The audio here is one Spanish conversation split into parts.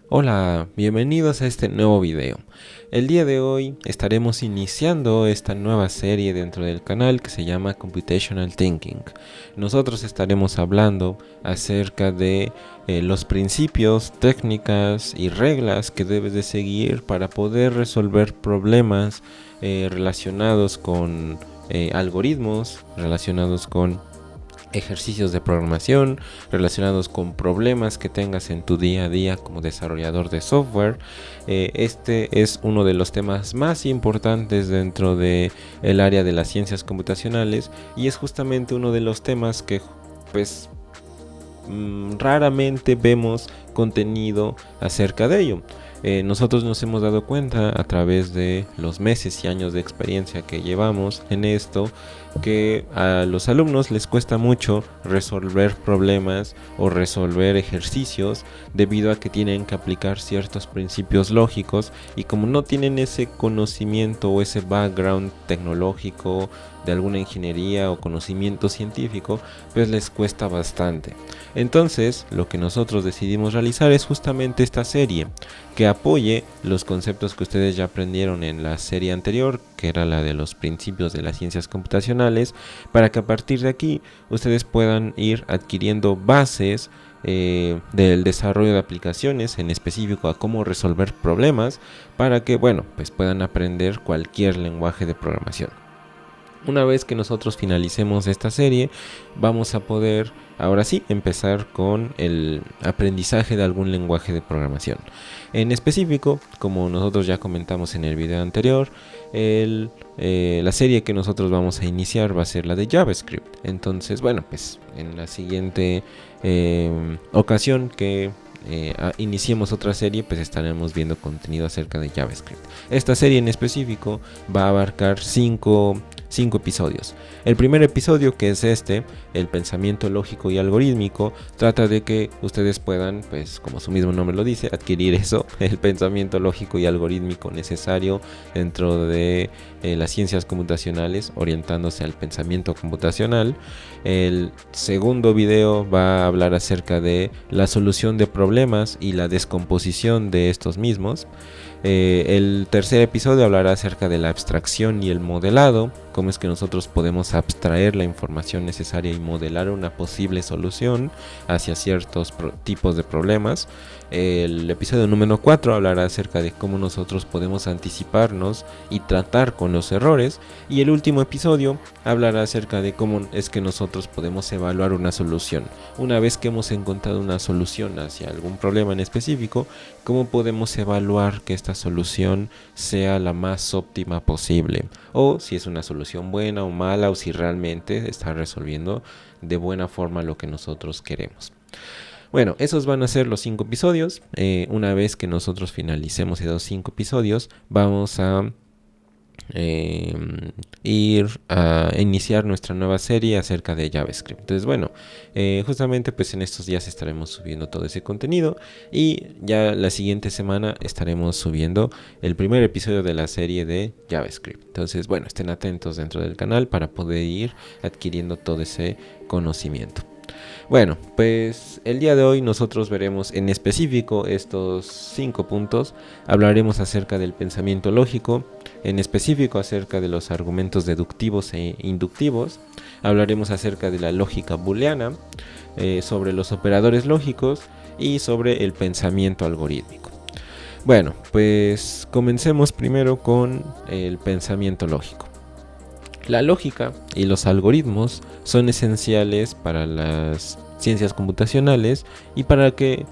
Hola, bienvenidos a este nuevo video. El día de hoy estaremos iniciando esta nueva serie dentro del canal que se llama Computational Thinking. Nosotros estaremos hablando acerca de los principios, técnicas y reglas que debes de seguir para poder resolver problemas relacionados con algoritmos, relacionados con ejercicios de programación relacionados con problemas que tengas en tu día a día como desarrollador de software. Este es uno de los temas más importantes dentro de el área de las ciencias computacionales y es justamente uno de los temas que pues raramente vemos contenido acerca de ello. Nosotros nos hemos dado cuenta a través de los meses y años de experiencia que llevamos en esto que a los alumnos les cuesta mucho resolver problemas o resolver ejercicios debido a que tienen que aplicar ciertos principios lógicos y como no tienen ese conocimiento o ese background tecnológico de alguna ingeniería o conocimiento científico, pues les cuesta bastante. Entonces, lo que nosotros decidimos realizar es justamente esta serie que apoye los conceptos que ustedes ya aprendieron en la serie anterior, que era la de los principios de las ciencias computacionales, para que a partir de aquí ustedes puedan ir adquiriendo bases del desarrollo de aplicaciones, en específico a cómo resolver problemas, para que, bueno, pues puedan aprender cualquier lenguaje de programación. Una vez que nosotros finalicemos esta serie, vamos a poder, ahora sí, empezar con el aprendizaje de algún lenguaje de programación. En específico, como nosotros ya comentamos en el video anterior, la serie que nosotros vamos a iniciar va a ser la de JavaScript. Entonces, bueno, pues en la siguiente ocasión que iniciemos otra serie, pues estaremos viendo contenido acerca de JavaScript. Esta serie en específico va a abarcar 5 episodios. El primer episodio, que es el pensamiento lógico y algorítmico, trata de que ustedes puedan, pues como su mismo nombre lo dice, adquirir eso, el pensamiento lógico y algorítmico necesario dentro de las ciencias computacionales, orientándose al pensamiento computacional. El segundo video va a hablar acerca de la solución de problemas y la descomposición de estos mismos. El tercer episodio hablará acerca de la abstracción y el modelado, cómo es que nosotros podemos abstraer la información necesaria y modelar una posible solución hacia ciertos tipos de problemas. El episodio número 4 hablará acerca de cómo nosotros podemos anticiparnos y tratar con los errores. Y el último episodio hablará acerca de cómo es que nosotros podemos evaluar una solución. Una vez que hemos encontrado una solución hacia algún problema en específico, cómo podemos evaluar que esta solución sea la más óptima posible, o si es una solución buena o mala, o si realmente está resolviendo de buena forma lo que nosotros queremos. Bueno, esos van a ser los 5 episodios. Una vez que nosotros finalicemos esos 5 episodios, vamos a ir a iniciar nuestra nueva serie acerca de JavaScript. Entonces, bueno, justamente pues en estos días estaremos subiendo todo ese contenido y ya la siguiente semana estaremos subiendo el primer episodio de la serie de JavaScript. Entonces, bueno, estén atentos dentro del canal para poder ir adquiriendo todo ese conocimiento. Bueno, pues el día de hoy nosotros veremos en específico estos 5 puntos. Hablaremos acerca del pensamiento lógico, en específico acerca de los argumentos deductivos e inductivos. Hablaremos acerca de la lógica booleana, sobre los operadores lógicos y sobre el pensamiento algorítmico. Bueno, pues comencemos primero con el pensamiento lógico. La lógica y los algoritmos son esenciales para las ciencias computacionales y para que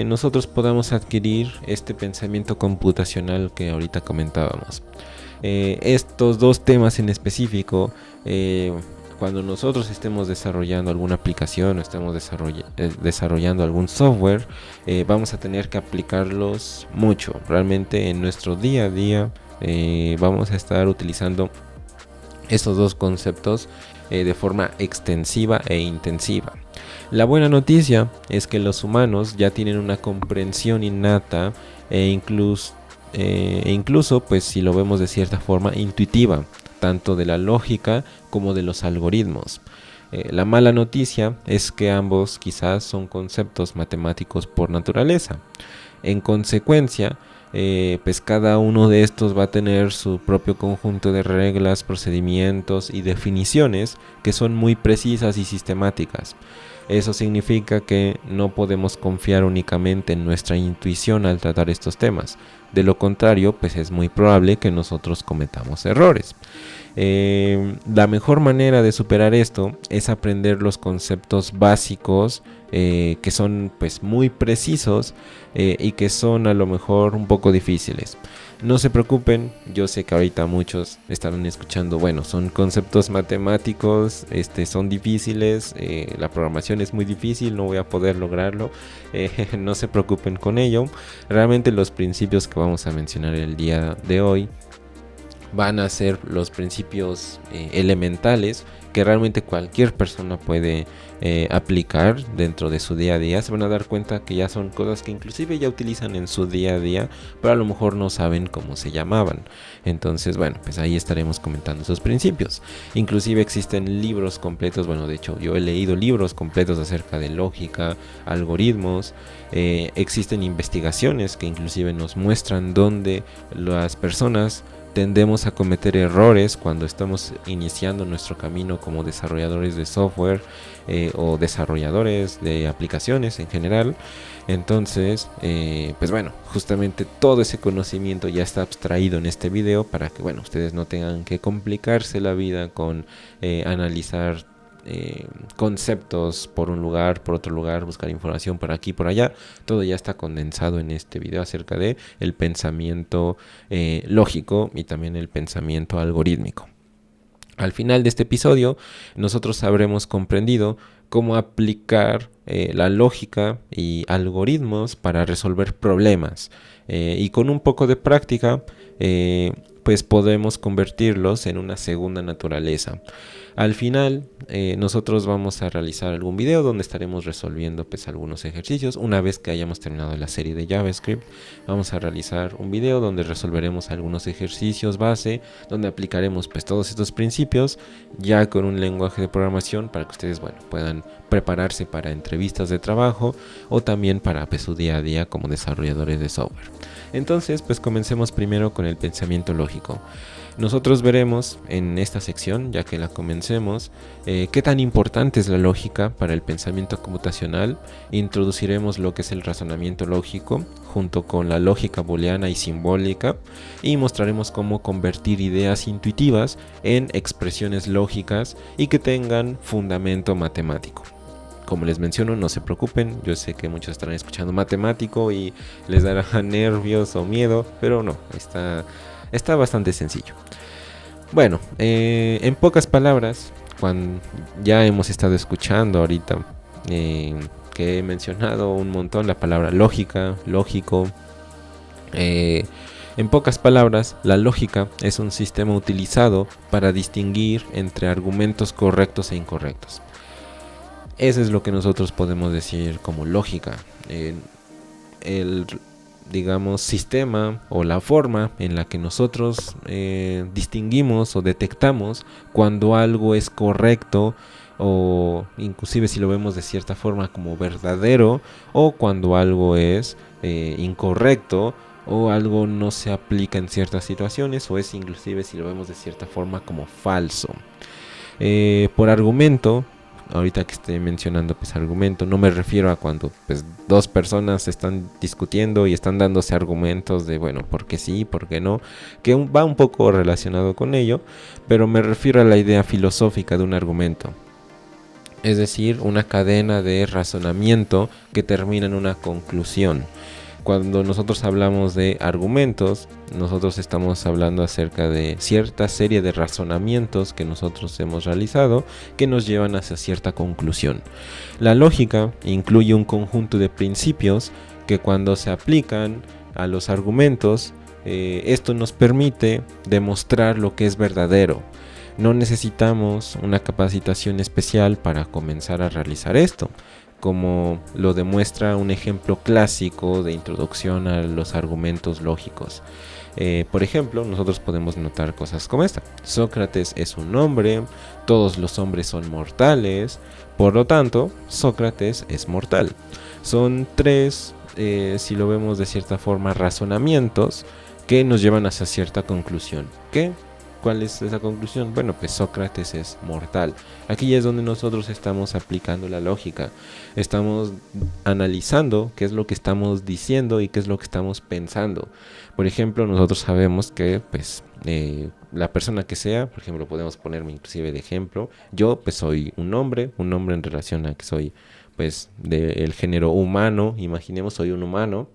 nosotros podamos adquirir este pensamiento computacional que ahorita comentábamos. Estos dos temas en específico, cuando nosotros estemos desarrollando alguna aplicación o estemos desarrollando algún software, vamos a tener que aplicarlos mucho. Realmente en nuestro día a día vamos a estar utilizando estos dos conceptos de forma extensiva e intensiva. La buena noticia es que los humanos ya tienen una comprensión innata incluso pues si lo vemos de cierta forma intuitiva, tanto de la lógica como de los algoritmos. La mala noticia es que ambos quizás son conceptos matemáticos por naturaleza. En consecuencia, pues cada uno de estos va a tener su propio conjunto de reglas, procedimientos y definiciones que son muy precisas y sistemáticas. Eso significa que no podemos confiar únicamente en nuestra intuición al tratar estos temas. De lo contrario, pues es muy probable que nosotros cometamos errores. La mejor manera de superar esto es aprender los conceptos básicos que son pues muy precisos y que son a lo mejor un poco difíciles. No se preocupen, yo sé que ahorita muchos estarán escuchando, bueno, son conceptos matemáticos, son difíciles, la programación es muy difícil, no voy a poder lograrlo, no se preocupen con ello. Realmente los principios que vamos a mencionar el día de hoy van a ser los principios elementales que realmente cualquier persona puede aplicar dentro de su día a día. Se van a dar cuenta que ya son cosas que inclusive ya utilizan en su día a día, pero a lo mejor no saben cómo se llamaban. Entonces, bueno, pues ahí estaremos comentando esos principios. Inclusive existen libros completos, bueno, de hecho yo he leído libros completos acerca de lógica, algoritmos. Existen investigaciones que inclusive nos muestran dónde las personas tendemos a cometer errores cuando estamos iniciando nuestro camino como desarrolladores de software o desarrolladores de aplicaciones en general. Entonces, pues bueno, justamente todo ese conocimiento ya está abstraído en este video para que, bueno, ustedes no tengan que complicarse la vida con analizar conceptos por un lugar, por otro lugar, buscar información por aquí, por allá. Todo ya está condensado en este video acerca de el pensamiento lógico y también el pensamiento algorítmico. Al final de este episodio, nosotros habremos comprendido cómo aplicar la lógica y algoritmos para resolver problemas. Y con un poco de práctica, pues podemos convertirlos en una segunda naturaleza. Al final, nosotros vamos a realizar algún video donde estaremos resolviendo pues algunos ejercicios. Una vez que hayamos terminado la serie de JavaScript, vamos a realizar un video donde resolveremos algunos ejercicios base, donde aplicaremos pues todos estos principios ya con un lenguaje de programación para que ustedes, bueno, puedan prepararse para entrevistas de trabajo o también para pues, su día a día como desarrolladores de software. Entonces, pues comencemos primero con el pensamiento lógico. Nosotros veremos en esta sección, ya que la comencemos, qué tan importante es la lógica para el pensamiento computacional. Introduciremos lo que es el razonamiento lógico, junto con la lógica booleana y simbólica, y mostraremos cómo convertir ideas intuitivas en expresiones lógicas y que tengan fundamento matemático. Como les menciono, no se preocupen, yo sé que muchos estarán escuchando matemático y les dará nervios o miedo, pero no, está bastante sencillo. Bueno, en pocas palabras, cuando ya hemos estado escuchando ahorita que he mencionado un montón la palabra lógica, lógico. En pocas palabras, la lógica es un sistema utilizado para distinguir entre argumentos correctos e incorrectos. Eso es lo que nosotros podemos decir como lógica. El digamos sistema o la forma en la que nosotros distinguimos o detectamos cuando algo es correcto, o inclusive si lo vemos de cierta forma como verdadero, o cuando algo es incorrecto o algo no se aplica en ciertas situaciones, o es inclusive si lo vemos de cierta forma como falso. Por argumento, ahorita que estoy mencionando pues argumento, no me refiero a cuando pues dos personas están discutiendo y están dándose argumentos de bueno, por qué sí, por qué no, que va un poco relacionado con ello, pero me refiero a la idea filosófica de un argumento. Es decir, una cadena de razonamiento que termina en una conclusión. Cuando nosotros hablamos de argumentos, nosotros estamos hablando acerca de cierta serie de razonamientos que nosotros hemos realizado que nos llevan hacia cierta conclusión. La lógica incluye un conjunto de principios que cuando se aplican a los argumentos, esto nos permite demostrar lo que es verdadero. No necesitamos una capacitación especial para comenzar a realizar esto, como lo demuestra un ejemplo clásico de introducción a los argumentos lógicos. Por ejemplo, nosotros podemos notar cosas como esta: Sócrates es un hombre, todos los hombres son mortales, por lo tanto, Sócrates es mortal. Son tres si lo vemos de cierta forma, razonamientos que nos llevan hacia cierta conclusión. ¿Cuál es esa conclusión? Bueno, pues Sócrates es mortal. Aquí es donde nosotros estamos aplicando la lógica. Estamos analizando qué es lo que estamos diciendo y qué es lo que estamos pensando. Por ejemplo, nosotros sabemos que pues la persona que sea, por ejemplo, podemos ponerme inclusive de ejemplo. Yo pues soy un hombre en relación a que soy pues del género humano. Imaginemos, soy un humano.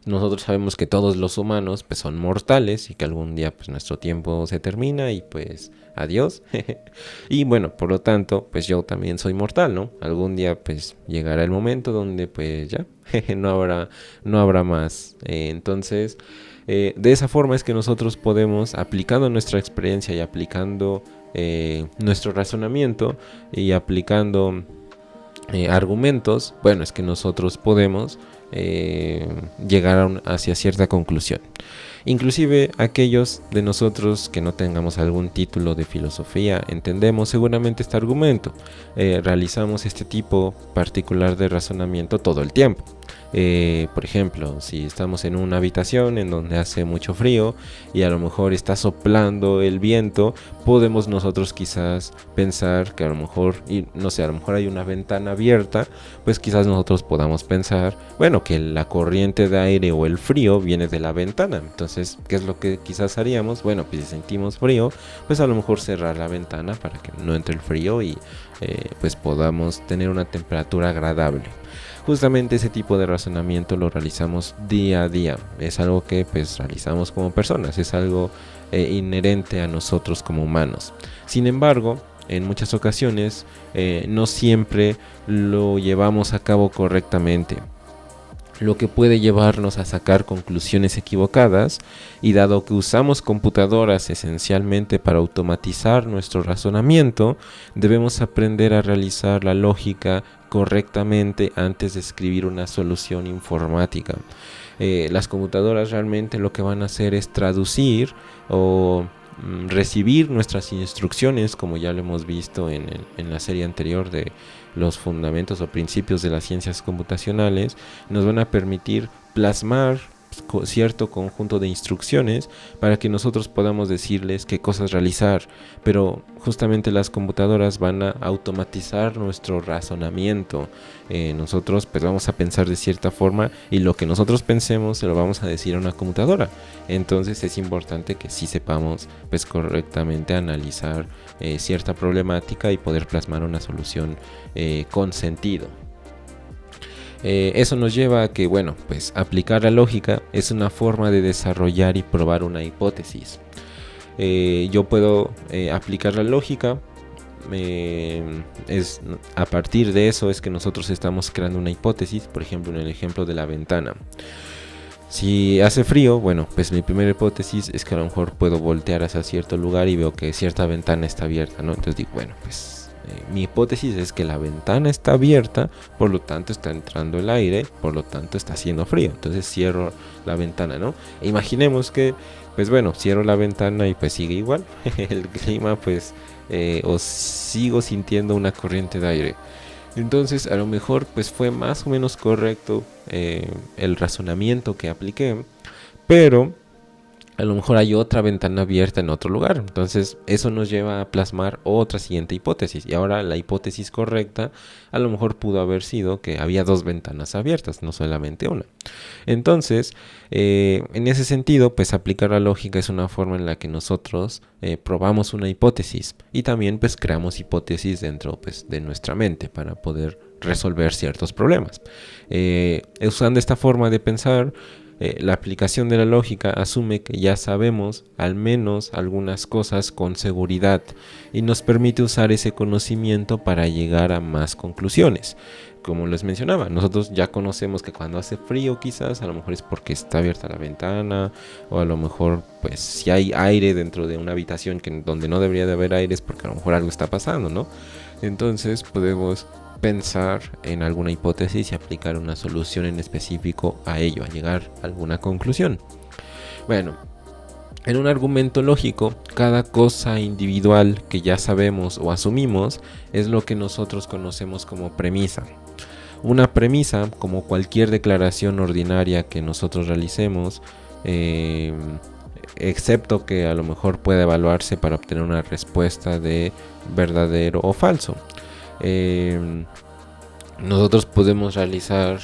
Nosotros sabemos que todos los humanos pues son mortales y que algún día pues nuestro tiempo se termina y pues adiós. Y bueno, por lo tanto pues yo también soy mortal, ¿no? Algún día pues llegará el momento donde pues ya no habrá más. Entonces de esa forma es que nosotros podemos, aplicando nuestra experiencia y aplicando nuestro razonamiento y aplicando argumentos, bueno, es que nosotros podemos llegar hacia cierta conclusión. Inclusive aquellos de nosotros que no tengamos algún título de filosofía, entendemos seguramente este argumento. Realizamos este tipo particular de razonamiento todo el tiempo. Por ejemplo, si estamos en una habitación en donde hace mucho frío y a lo mejor está soplando el viento, podemos nosotros quizás pensar que a lo mejor, y no sé, a lo mejor hay una ventana abierta, pues quizás nosotros podamos pensar, bueno, que la corriente de aire o el frío viene de la ventana. Entonces, ¿qué es lo que quizás haríamos? Bueno, pues si sentimos frío, pues a lo mejor cerrar la ventana para que no entre el frío y pues podamos tener una temperatura agradable. Justamente ese tipo de razonamiento lo realizamos día a día. Es algo que pues realizamos como personas, es algo inherente a nosotros como humanos. Sin embargo, en muchas ocasiones no siempre lo llevamos a cabo correctamente, lo que puede llevarnos a sacar conclusiones equivocadas, y dado que usamos computadoras esencialmente para automatizar nuestro razonamiento, debemos aprender a realizar la lógica correctamente antes de escribir una solución informática. Las computadoras realmente lo que van a hacer es traducir o recibir nuestras instrucciones, como ya lo hemos visto en la serie anterior de los fundamentos o principios de las ciencias computacionales. Nos van a permitir plasmar cierto conjunto de instrucciones para que nosotros podamos decirles qué cosas realizar, pero justamente las computadoras van a automatizar nuestro razonamiento. Nosotros pues vamos a pensar de cierta forma y lo que nosotros pensemos se lo vamos a decir a una computadora. Entonces es importante que sí sepamos pues correctamente analizar cierta problemática y poder plasmar una solución con sentido. Eso nos lleva a que, bueno, pues aplicar la lógica es una forma de desarrollar y probar una hipótesis. Yo puedo aplicar la lógica, a partir de eso es que nosotros estamos creando una hipótesis. Por ejemplo, en el ejemplo de la ventana. Si hace frío, bueno, pues mi primera hipótesis es que a lo mejor puedo voltear hacia cierto lugar y veo que cierta ventana está abierta, ¿no? Entonces digo, bueno, pues mi hipótesis es que la ventana está abierta, por lo tanto está entrando el aire, por lo tanto está haciendo frío. Entonces cierro la ventana, ¿no? E imaginemos que, pues bueno, cierro la ventana y pues sigue igual el clima, pues, o sigo sintiendo una corriente de aire. Entonces a lo mejor pues fue más o menos correcto el razonamiento que apliqué, pero a lo mejor hay otra ventana abierta en otro lugar. Entonces eso nos lleva a plasmar otra siguiente hipótesis. Y ahora la hipótesis correcta a lo mejor pudo haber sido que había dos ventanas abiertas, no solamente una. Entonces en ese sentido pues aplicar la lógica es una forma en la que nosotros probamos una hipótesis. Y también pues creamos hipótesis dentro pues de nuestra mente para poder resolver ciertos problemas. Usando esta forma de pensar, la aplicación de la lógica asume que ya sabemos al menos algunas cosas con seguridad y nos permite usar ese conocimiento para llegar a más conclusiones. Como les mencionaba, nosotros ya conocemos que cuando hace frío quizás a lo mejor es porque está abierta la ventana, o a lo mejor pues si hay aire dentro de una habitación donde no debería de haber aire es porque a lo mejor algo está pasando, ¿no? Entonces podemos pensar en alguna hipótesis y aplicar una solución en específico a ello, a llegar a alguna conclusión. Bueno, en un argumento lógico, cada cosa individual que ya sabemos o asumimos es lo que nosotros conocemos como premisa. Una premisa, como cualquier declaración ordinaria que nosotros realicemos, excepto que a lo mejor puede evaluarse para obtener una respuesta de verdadero o falso. Nosotros podemos realizar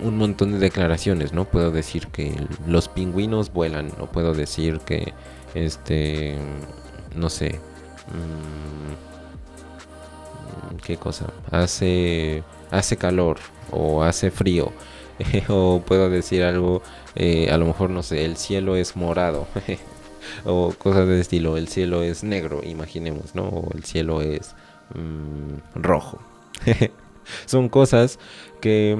un montón de declaraciones, ¿no? Puedo decir que los pingüinos vuelan, o puedo decir que, no sé, ¿qué cosa? Hace calor o hace frío. O puedo decir algo, a lo mejor, no sé, el cielo es morado. O cosas de estilo, el cielo es negro, imaginemos, ¿no? O el cielo es rojo. Son cosas que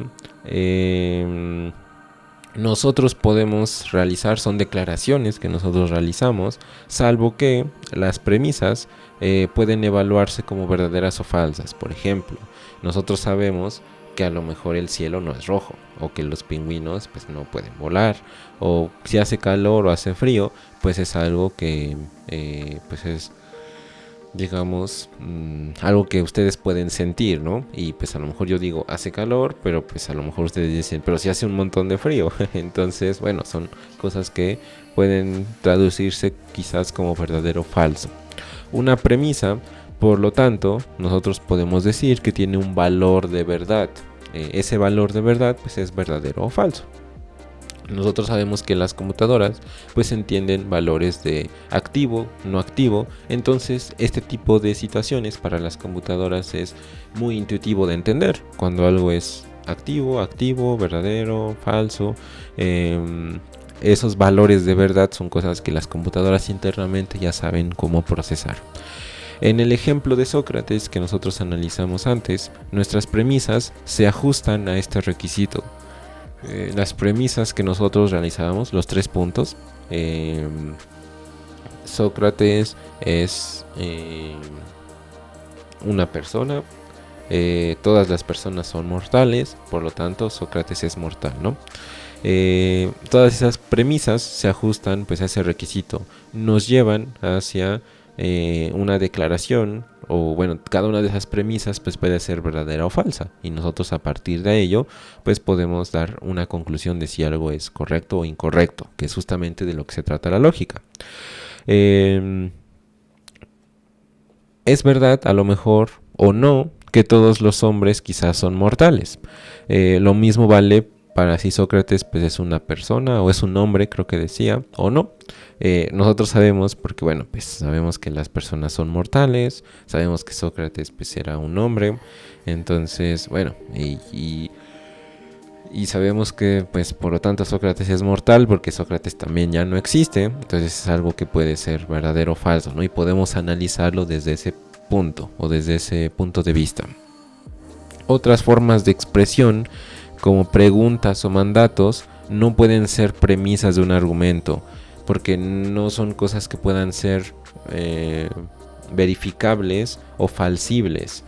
nosotros podemos realizar, son declaraciones que nosotros realizamos, salvo que las premisas pueden evaluarse como verdaderas o falsas. Por ejemplo, nosotros sabemos que a lo mejor el cielo no es rojo, o que los pingüinos pues no pueden volar, o si hace calor o hace frío, pues es algo que pues es, digamos, algo que ustedes pueden sentir, ¿no? Y pues a lo mejor yo digo hace calor, pero pues a lo mejor ustedes dicen, pero si hace un montón de frío. Entonces, bueno, son cosas que pueden traducirse quizás como verdadero o falso. Una premisa, por lo tanto, nosotros podemos decir que tiene un valor de verdad. Ese valor de verdad pues es verdadero o falso. Nosotros sabemos que las computadoras pues entienden valores de activo, no activo. Entonces este tipo de situaciones para las computadoras es muy intuitivo de entender. Cuando algo es activo, verdadero, falso. Esos valores de verdad son cosas que las computadoras internamente ya saben cómo procesar. En el ejemplo de Sócrates que nosotros analizamos antes, nuestras premisas se ajustan a este requisito. Las premisas que nosotros realizábamos, los 3 puntos, Sócrates es una persona, todas las personas son mortales, por lo tanto Sócrates es mortal, ¿no? Todas esas premisas se ajustan pues a ese requisito, nos llevan hacia una declaración, o bueno, cada una de esas premisas pues puede ser verdadera o falsa, y nosotros a partir de ello pues podemos dar una conclusión de si algo es correcto o incorrecto, que es justamente de lo que se trata la lógica. Es verdad, a lo mejor o no, que todos los hombres quizás son mortales. Lo mismo vale para si Sócrates pues es una persona o es un hombre, creo que decía, o no. Nosotros sabemos, porque bueno, pues sabemos que las personas son mortales, sabemos que Sócrates pues era un hombre, entonces bueno, y sabemos que pues por lo tanto Sócrates es mortal, porque Sócrates también ya no existe, entonces es algo que puede ser verdadero o falso, ¿no? Y podemos analizarlo desde ese punto, o desde ese punto de vista. Otras formas de expresión, como preguntas o mandatos, no pueden ser premisas de un argumento, porque no son cosas que puedan ser verificables o falsibles.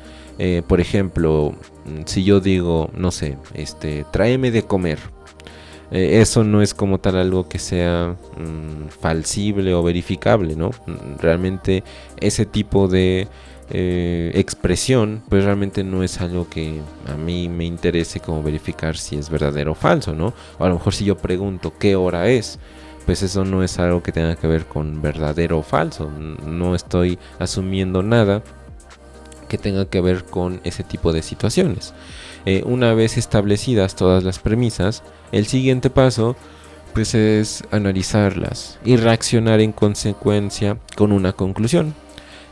Por ejemplo, si yo digo, no sé, tráeme de comer, eso no es como tal algo que sea falsible o verificable, ¿no? Realmente ese tipo de expresión pues realmente no es algo que a mí me interese como verificar si es verdadero o falso, ¿no? O a lo mejor si yo pregunto qué hora es, pues eso no es algo que tenga que ver con verdadero o falso. No estoy asumiendo nada que tenga que ver con ese tipo de situaciones. Una vez establecidas todas las premisas, el siguiente paso pues es analizarlas y reaccionar en consecuencia con una conclusión.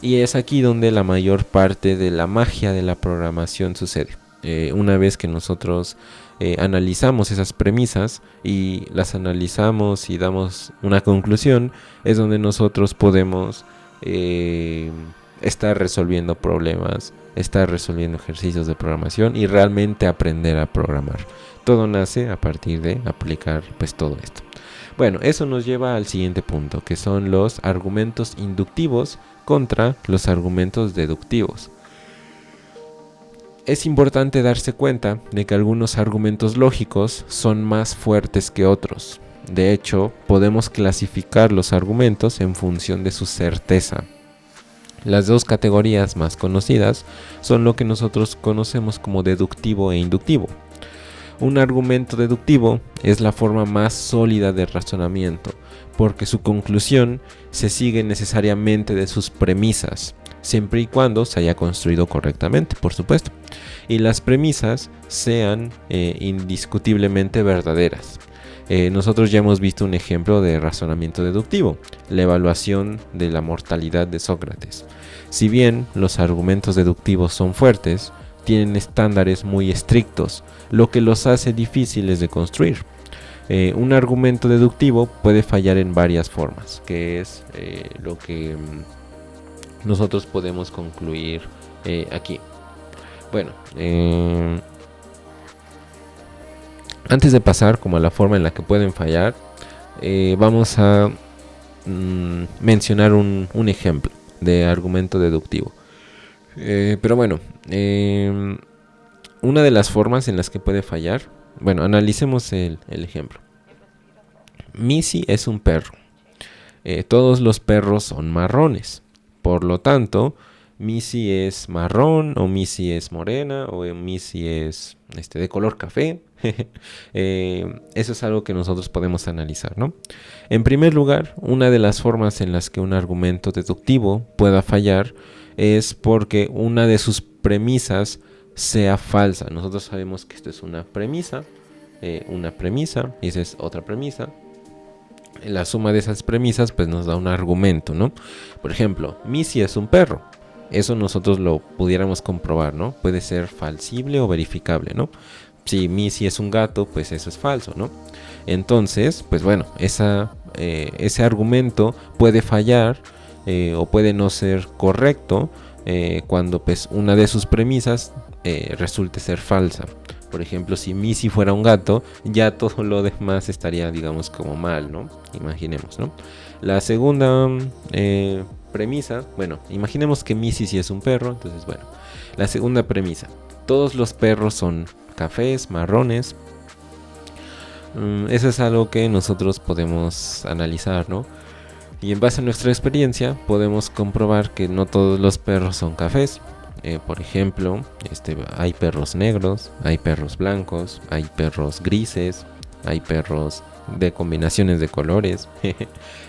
Y es aquí donde la mayor parte de la magia de la programación sucede. Una vez que nosotros analizamos esas premisas y las analizamos y damos una conclusión, es donde nosotros podemos estar resolviendo problemas, estar resolviendo ejercicios de programación y realmente aprender a programar. Todo nace a partir de aplicar pues todo esto. Bueno, eso nos lleva al siguiente punto, que son los argumentos inductivos contra los argumentos deductivos. Es importante darse cuenta de que algunos argumentos lógicos son más fuertes que otros. De hecho, podemos clasificar los argumentos en función de su certeza. Las dos categorías más conocidas son lo que nosotros conocemos como deductivo e inductivo. Un argumento deductivo es la forma más sólida de razonamiento, porque su conclusión se sigue necesariamente de sus premisas, siempre y cuando se haya construido correctamente, por supuesto, y las premisas sean indiscutiblemente verdaderas. Nosotros ya hemos visto un ejemplo de razonamiento deductivo, la evaluación de la mortalidad de Sócrates. Si bien los argumentos deductivos son fuertes, tienen estándares muy estrictos, lo que los hace difíciles de construir. Un argumento deductivo puede fallar en varias formas, que es lo que nosotros podemos concluir aquí. Bueno, antes de pasar como a la forma en la que pueden fallar, vamos a mencionar un ejemplo de argumento deductivo. Pero bueno, una de las formas en las que puede fallar, bueno, analicemos el ejemplo. Missy es un perro. Todos los perros son marrones. Por lo tanto, Missy es marrón, o Missy es morena, o Missy es de color café. Eso es algo que nosotros podemos analizar, ¿no? En primer lugar, una de las formas en las que un argumento deductivo pueda fallar es porque una de sus premisas sea falsa. Nosotros sabemos que esto es una premisa, y esa es otra premisa. La suma de esas premisas pues nos da un argumento, ¿no? Por ejemplo, Missy es un perro. Eso nosotros lo pudiéramos comprobar, ¿no? Puede ser falsible o verificable, ¿no? Si Missy es un gato, pues eso es falso, ¿no? Entonces, pues bueno, ese argumento puede fallar o puede no ser correcto cuando pues una de sus premisas resulte ser falsa. Por ejemplo, si Missy fuera un gato, ya todo lo demás estaría, digamos, como mal, ¿no? Imaginemos, ¿no? La segunda premisa, bueno, imaginemos que Missy sí es un perro, entonces, bueno, la segunda premisa, todos los perros son cafés, marrones. Eso es algo que nosotros podemos analizar, ¿no? Y en base a nuestra experiencia podemos comprobar que no todos los perros son cafés. Por ejemplo, hay perros negros, hay perros blancos, hay perros grises, hay perros de combinaciones de colores.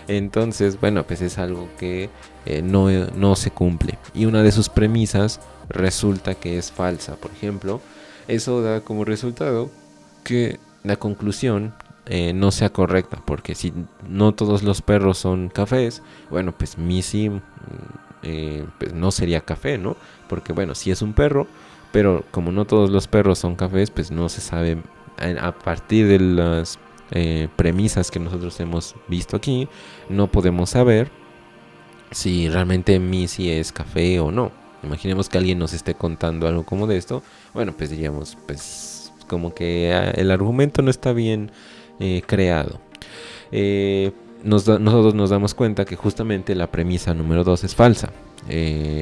Entonces, bueno, pues es algo que no se cumple. Y una de sus premisas resulta que es falsa. Por ejemplo, eso da como resultado que la conclusión no sea correcta, porque si no todos los perros son cafés, bueno, pues Missy pues no sería café, ¿no? Porque bueno, sí es un perro, pero como no todos los perros son cafés, pues no se sabe a partir de las premisas que nosotros hemos visto aquí, no podemos saber si realmente Missy es café o no. Imaginemos que alguien nos esté contando algo como de esto, bueno, pues diríamos, pues como que el argumento no está bien creado. Nosotros nos damos cuenta que justamente la premisa número 2 es falsa.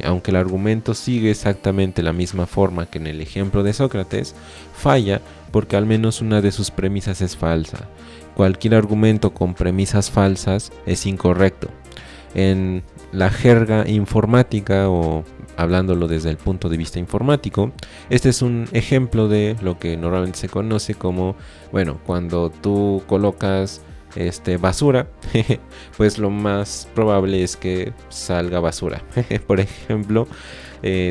Aunque el argumento sigue exactamente la misma forma que en el ejemplo de Sócrates, falla porque al menos una de sus premisas es falsa. Cualquier argumento con premisas falsas es incorrecto. En la jerga informática, o hablándolo desde el punto de vista informático, este es un ejemplo de lo que normalmente se conoce como, bueno, cuando tú colocas basura, pues lo más probable es que salga basura. Por ejemplo,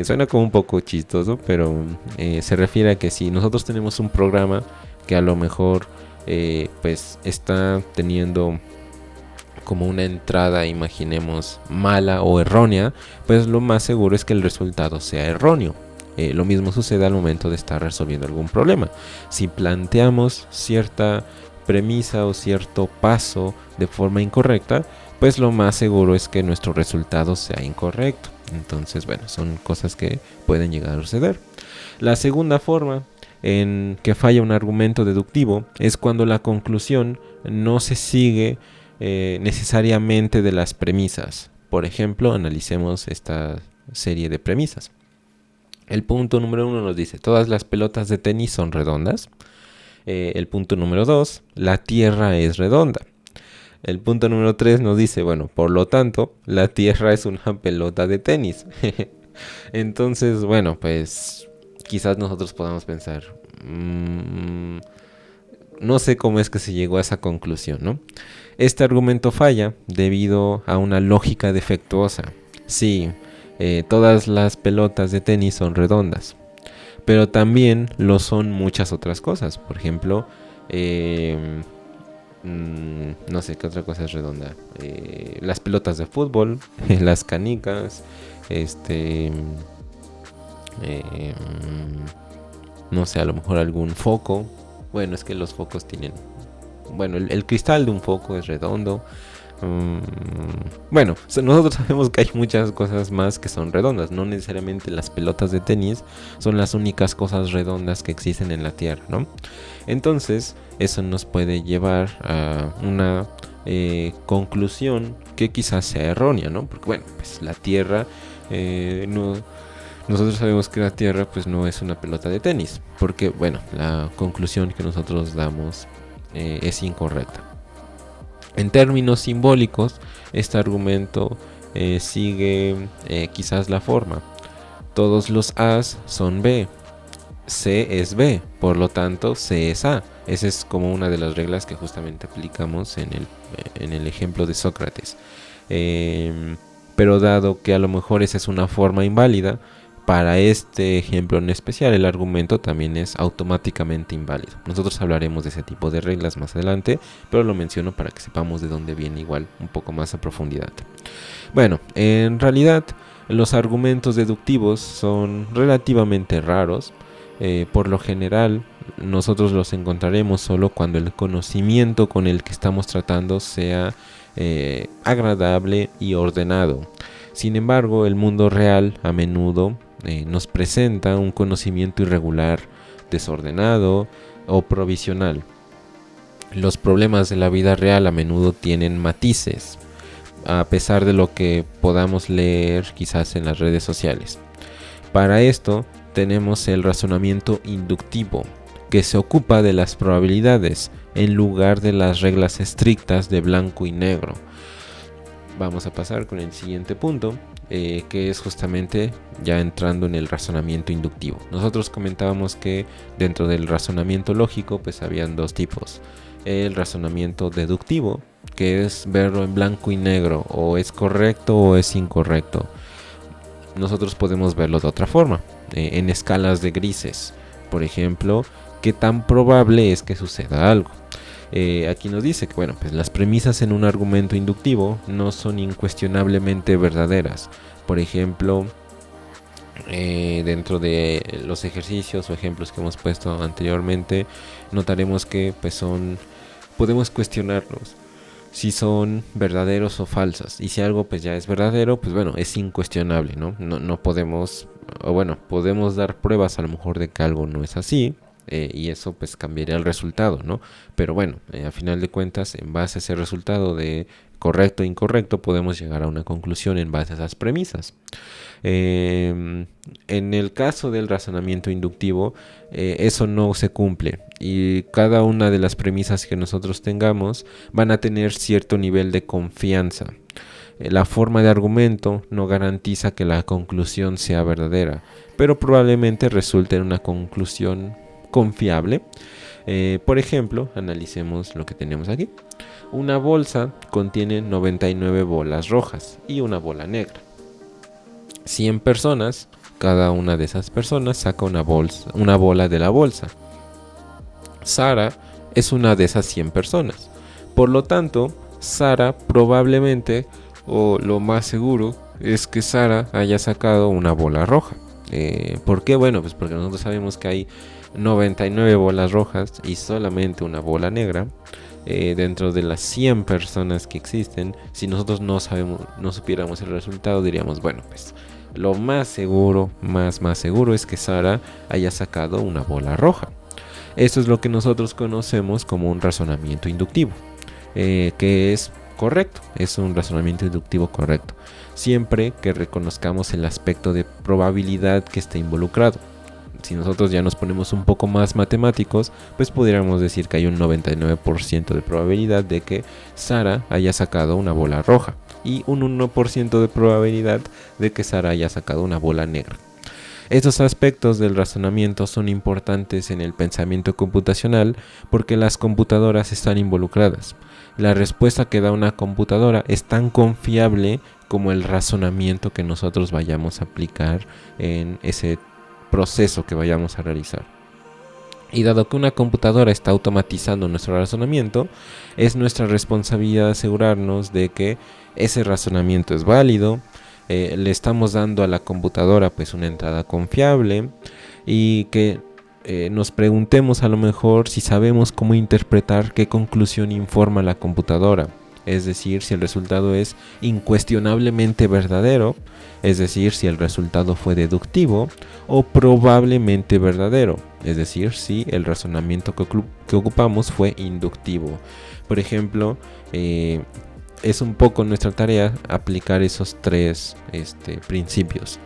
suena como un poco chistoso, pero se refiere a que si nosotros tenemos un programa que a lo mejor pues está teniendo como una entrada, imaginemos, mala o errónea, pues lo más seguro es que el resultado sea erróneo. Lo mismo sucede al momento de estar resolviendo algún problema. Si planteamos cierta premisa o cierto paso de forma incorrecta, pues lo más seguro es que nuestro resultado sea incorrecto. Entonces, bueno, son cosas que pueden llegar a suceder. La segunda forma en que falla un argumento deductivo es cuando la conclusión no se sigue necesariamente de las premisas. Por ejemplo, analicemos esta serie de premisas. El punto número 1 nos dice: todas las pelotas de tenis son redondas. El punto número 2, la Tierra es redonda. El punto número 3 nos dice, bueno, por lo tanto, la Tierra es una pelota de tenis. Entonces, bueno, pues quizás nosotros podamos pensar, no sé cómo es que se llegó a esa conclusión, ¿no? Este argumento falla debido a una lógica defectuosa. Sí, todas las pelotas de tenis son redondas, pero también lo son muchas otras cosas. Por ejemplo, no sé qué otra cosa es redonda. Las pelotas de fútbol, las canicas, no sé, a lo mejor algún foco. Bueno, es que los focos tienen... Bueno, el cristal de un foco es redondo. Bueno, nosotros sabemos que hay muchas cosas más que son redondas. No necesariamente las pelotas de tenis son las únicas cosas redondas que existen en la Tierra, ¿no? Entonces, eso nos puede llevar a una conclusión que quizás sea errónea, ¿no? Porque, bueno, pues la Tierra no... Nosotros sabemos que la Tierra pues no es una pelota de tenis, porque bueno, la conclusión que nosotros damos es incorrecta. En términos simbólicos, este argumento sigue quizás la forma. Todos los A's son B, C es B, por lo tanto C es A. Esa es como una de las reglas que justamente aplicamos en el ejemplo de Sócrates. Pero dado que a lo mejor esa es una forma inválida, para este ejemplo en especial el argumento también es automáticamente inválido. Nosotros hablaremos de ese tipo de reglas más adelante, pero lo menciono para que sepamos de dónde viene igual un poco más a profundidad. Bueno, en realidad los argumentos deductivos son relativamente raros. Por lo general nosotros los encontraremos solo cuando el conocimiento con el que estamos tratando sea agradable y ordenado. Sin embargo, el mundo real a menudo nos presenta un conocimiento irregular, desordenado o provisional. Los problemas de la vida real a menudo tienen matices, a pesar de lo que podamos leer quizás en las redes sociales. Para esto tenemos el razonamiento inductivo, que se ocupa de las probabilidades en lugar de las reglas estrictas de blanco y negro. Vamos a pasar con el siguiente punto, que es justamente ya entrando en el razonamiento inductivo. Nosotros comentábamos que dentro del razonamiento lógico pues habían dos tipos. El razonamiento deductivo, que es verlo en blanco y negro, o es correcto o es incorrecto. Nosotros podemos verlo de otra forma, en escalas de grises. Por ejemplo, ¿qué tan probable es que suceda algo? Aquí nos dice que bueno, pues las premisas en un argumento inductivo no son incuestionablemente verdaderas. Por ejemplo, dentro de los ejercicios o ejemplos que hemos puesto anteriormente, notaremos que pues podemos cuestionarlos si son verdaderos o falsas. Y si algo pues ya es verdadero, pues bueno, es incuestionable, ¿no? No podemos, o bueno, podemos dar pruebas a lo mejor de que algo no es así. Y eso pues cambiaría el resultado, ¿no? Pero bueno, a final de cuentas, en base a ese resultado de correcto e incorrecto, podemos llegar a una conclusión en base a esas premisas. En el caso del razonamiento inductivo, eso no se cumple y cada una de las premisas que nosotros tengamos van a tener cierto nivel de confianza. La forma de argumento no garantiza que la conclusión sea verdadera, pero probablemente resulte en una conclusión confiable. Por ejemplo, analicemos lo que tenemos aquí. Una bolsa contiene 99 bolas rojas y una bola negra. 100 personas, cada una de esas personas saca una bola de la bolsa. Sara es una de esas 100 personas. Por lo tanto, Sara probablemente, o lo más seguro, es que Sara haya sacado una bola roja. ¿Por qué? Bueno, pues porque nosotros sabemos que hay 99 bolas rojas y solamente una bola negra. Dentro de las 100 personas que existen, si nosotros no supiéramos el resultado, diríamos, bueno, pues lo más seguro, más seguro es que Sara haya sacado una bola roja. Esto es lo que nosotros conocemos como un razonamiento inductivo, que es correcto, es un razonamiento inductivo correcto, siempre que reconozcamos el aspecto de probabilidad que esté involucrado. si nosotros ya nos ponemos un poco más matemáticos, pues pudiéramos decir que hay un 99% de probabilidad de que Sara haya sacado una bola roja y un 1% de probabilidad de que Sara haya sacado una bola negra. Estos aspectos del razonamiento son importantes en el pensamiento computacional porque las computadoras están involucradas. La respuesta que da una computadora es tan confiable como el razonamiento que nosotros vayamos a aplicar en ese proceso que vayamos a realizar. Y dado que una computadora está automatizando nuestro razonamiento, es nuestra responsabilidad asegurarnos de que ese razonamiento es válido. Le estamos dando a la computadora pues una entrada confiable y que nos preguntemos a lo mejor si sabemos cómo interpretar qué conclusión informa la computadora. Es decir, si el resultado es incuestionablemente verdadero, es decir, si el resultado fue deductivo o probablemente verdadero, es decir, si el razonamiento que ocupamos fue inductivo. Por ejemplo, es un poco nuestra tarea aplicar esos tres principios.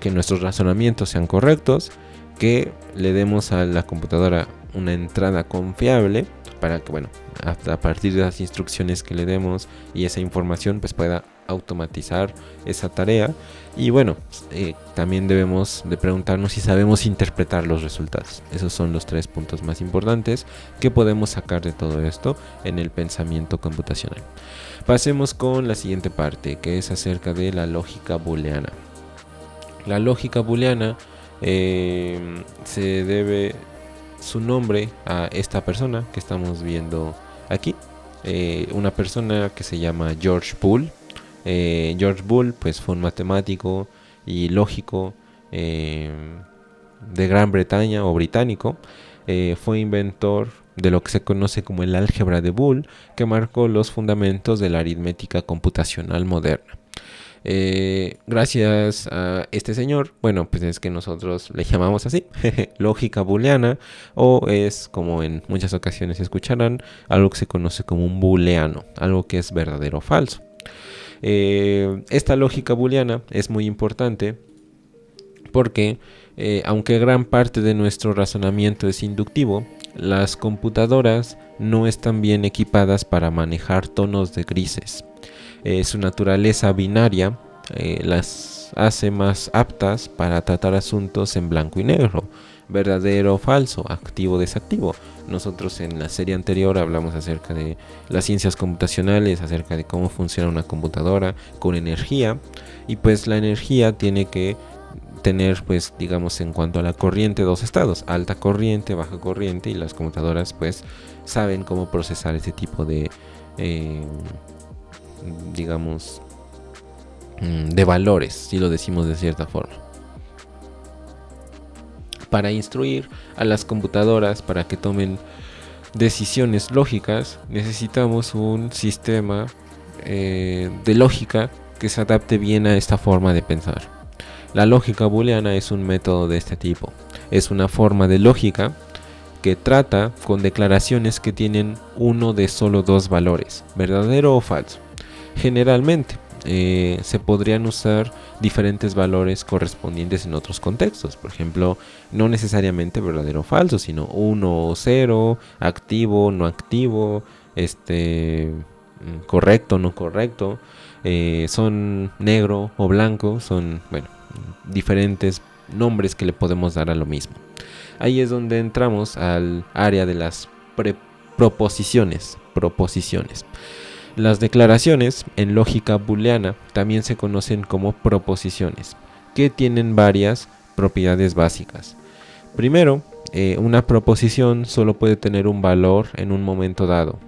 Que nuestros razonamientos sean correctos, que le demos a la computadora una entrada confiable para que, bueno, a partir de las instrucciones que le demos y esa información, pues pueda automatizar esa tarea. Y bueno, también debemos de preguntarnos si sabemos interpretar los resultados. Esos son los 3 puntos más importantes que podemos sacar de todo esto en el pensamiento computacional. Pasemos con la siguiente parte, que es acerca de la lógica booleana. La lógica booleana se debe su nombre a esta persona que estamos viendo aquí, una persona que se llama George Boole. George Boole pues fue un matemático y lógico de Gran Bretaña o británico. Fue inventor de lo que se conoce como el álgebra de Boole, que marcó los fundamentos de la aritmética computacional moderna. Gracias a este señor, bueno, pues es que nosotros le llamamos así, lógica booleana, o es, como en muchas ocasiones escucharán, algo que se conoce como un booleano, algo que es verdadero o falso. Esta lógica booleana es muy importante porque aunque gran parte de nuestro razonamiento es inductivo, las computadoras no están bien equipadas para manejar tonos de grises. Su naturaleza binaria las hace más aptas para tratar asuntos en blanco y negro, verdadero o falso, activo o desactivo. Nosotros en la serie anterior hablamos acerca de las ciencias computacionales, acerca de cómo funciona una computadora con energía, y pues la energía tiene que tener, pues digamos, en cuanto a la corriente, dos estados: alta corriente, baja corriente, y las computadoras pues saben cómo procesar ese tipo de digamos de valores, si lo decimos de cierta forma. Para instruir a las computadoras para que tomen decisiones lógicas, necesitamos un sistema de lógica que se adapte bien a esta forma de pensar. La lógica booleana es un método de este tipo. Es una forma de lógica que trata con declaraciones que tienen uno de solo dos valores, verdadero o falso. Generalmente se podrían usar diferentes valores correspondientes en otros contextos. Por ejemplo, no necesariamente verdadero o falso, sino 1 o 0, activo, no activo, correcto o no correcto, son negro o blanco, son, bueno, diferentes nombres que le podemos dar a lo mismo. Ahí es donde entramos al área de las proposiciones. Las declaraciones en lógica booleana también se conocen como proposiciones, que tienen varias propiedades básicas. Primero, una proposición solo puede tener un valor en un momento dado.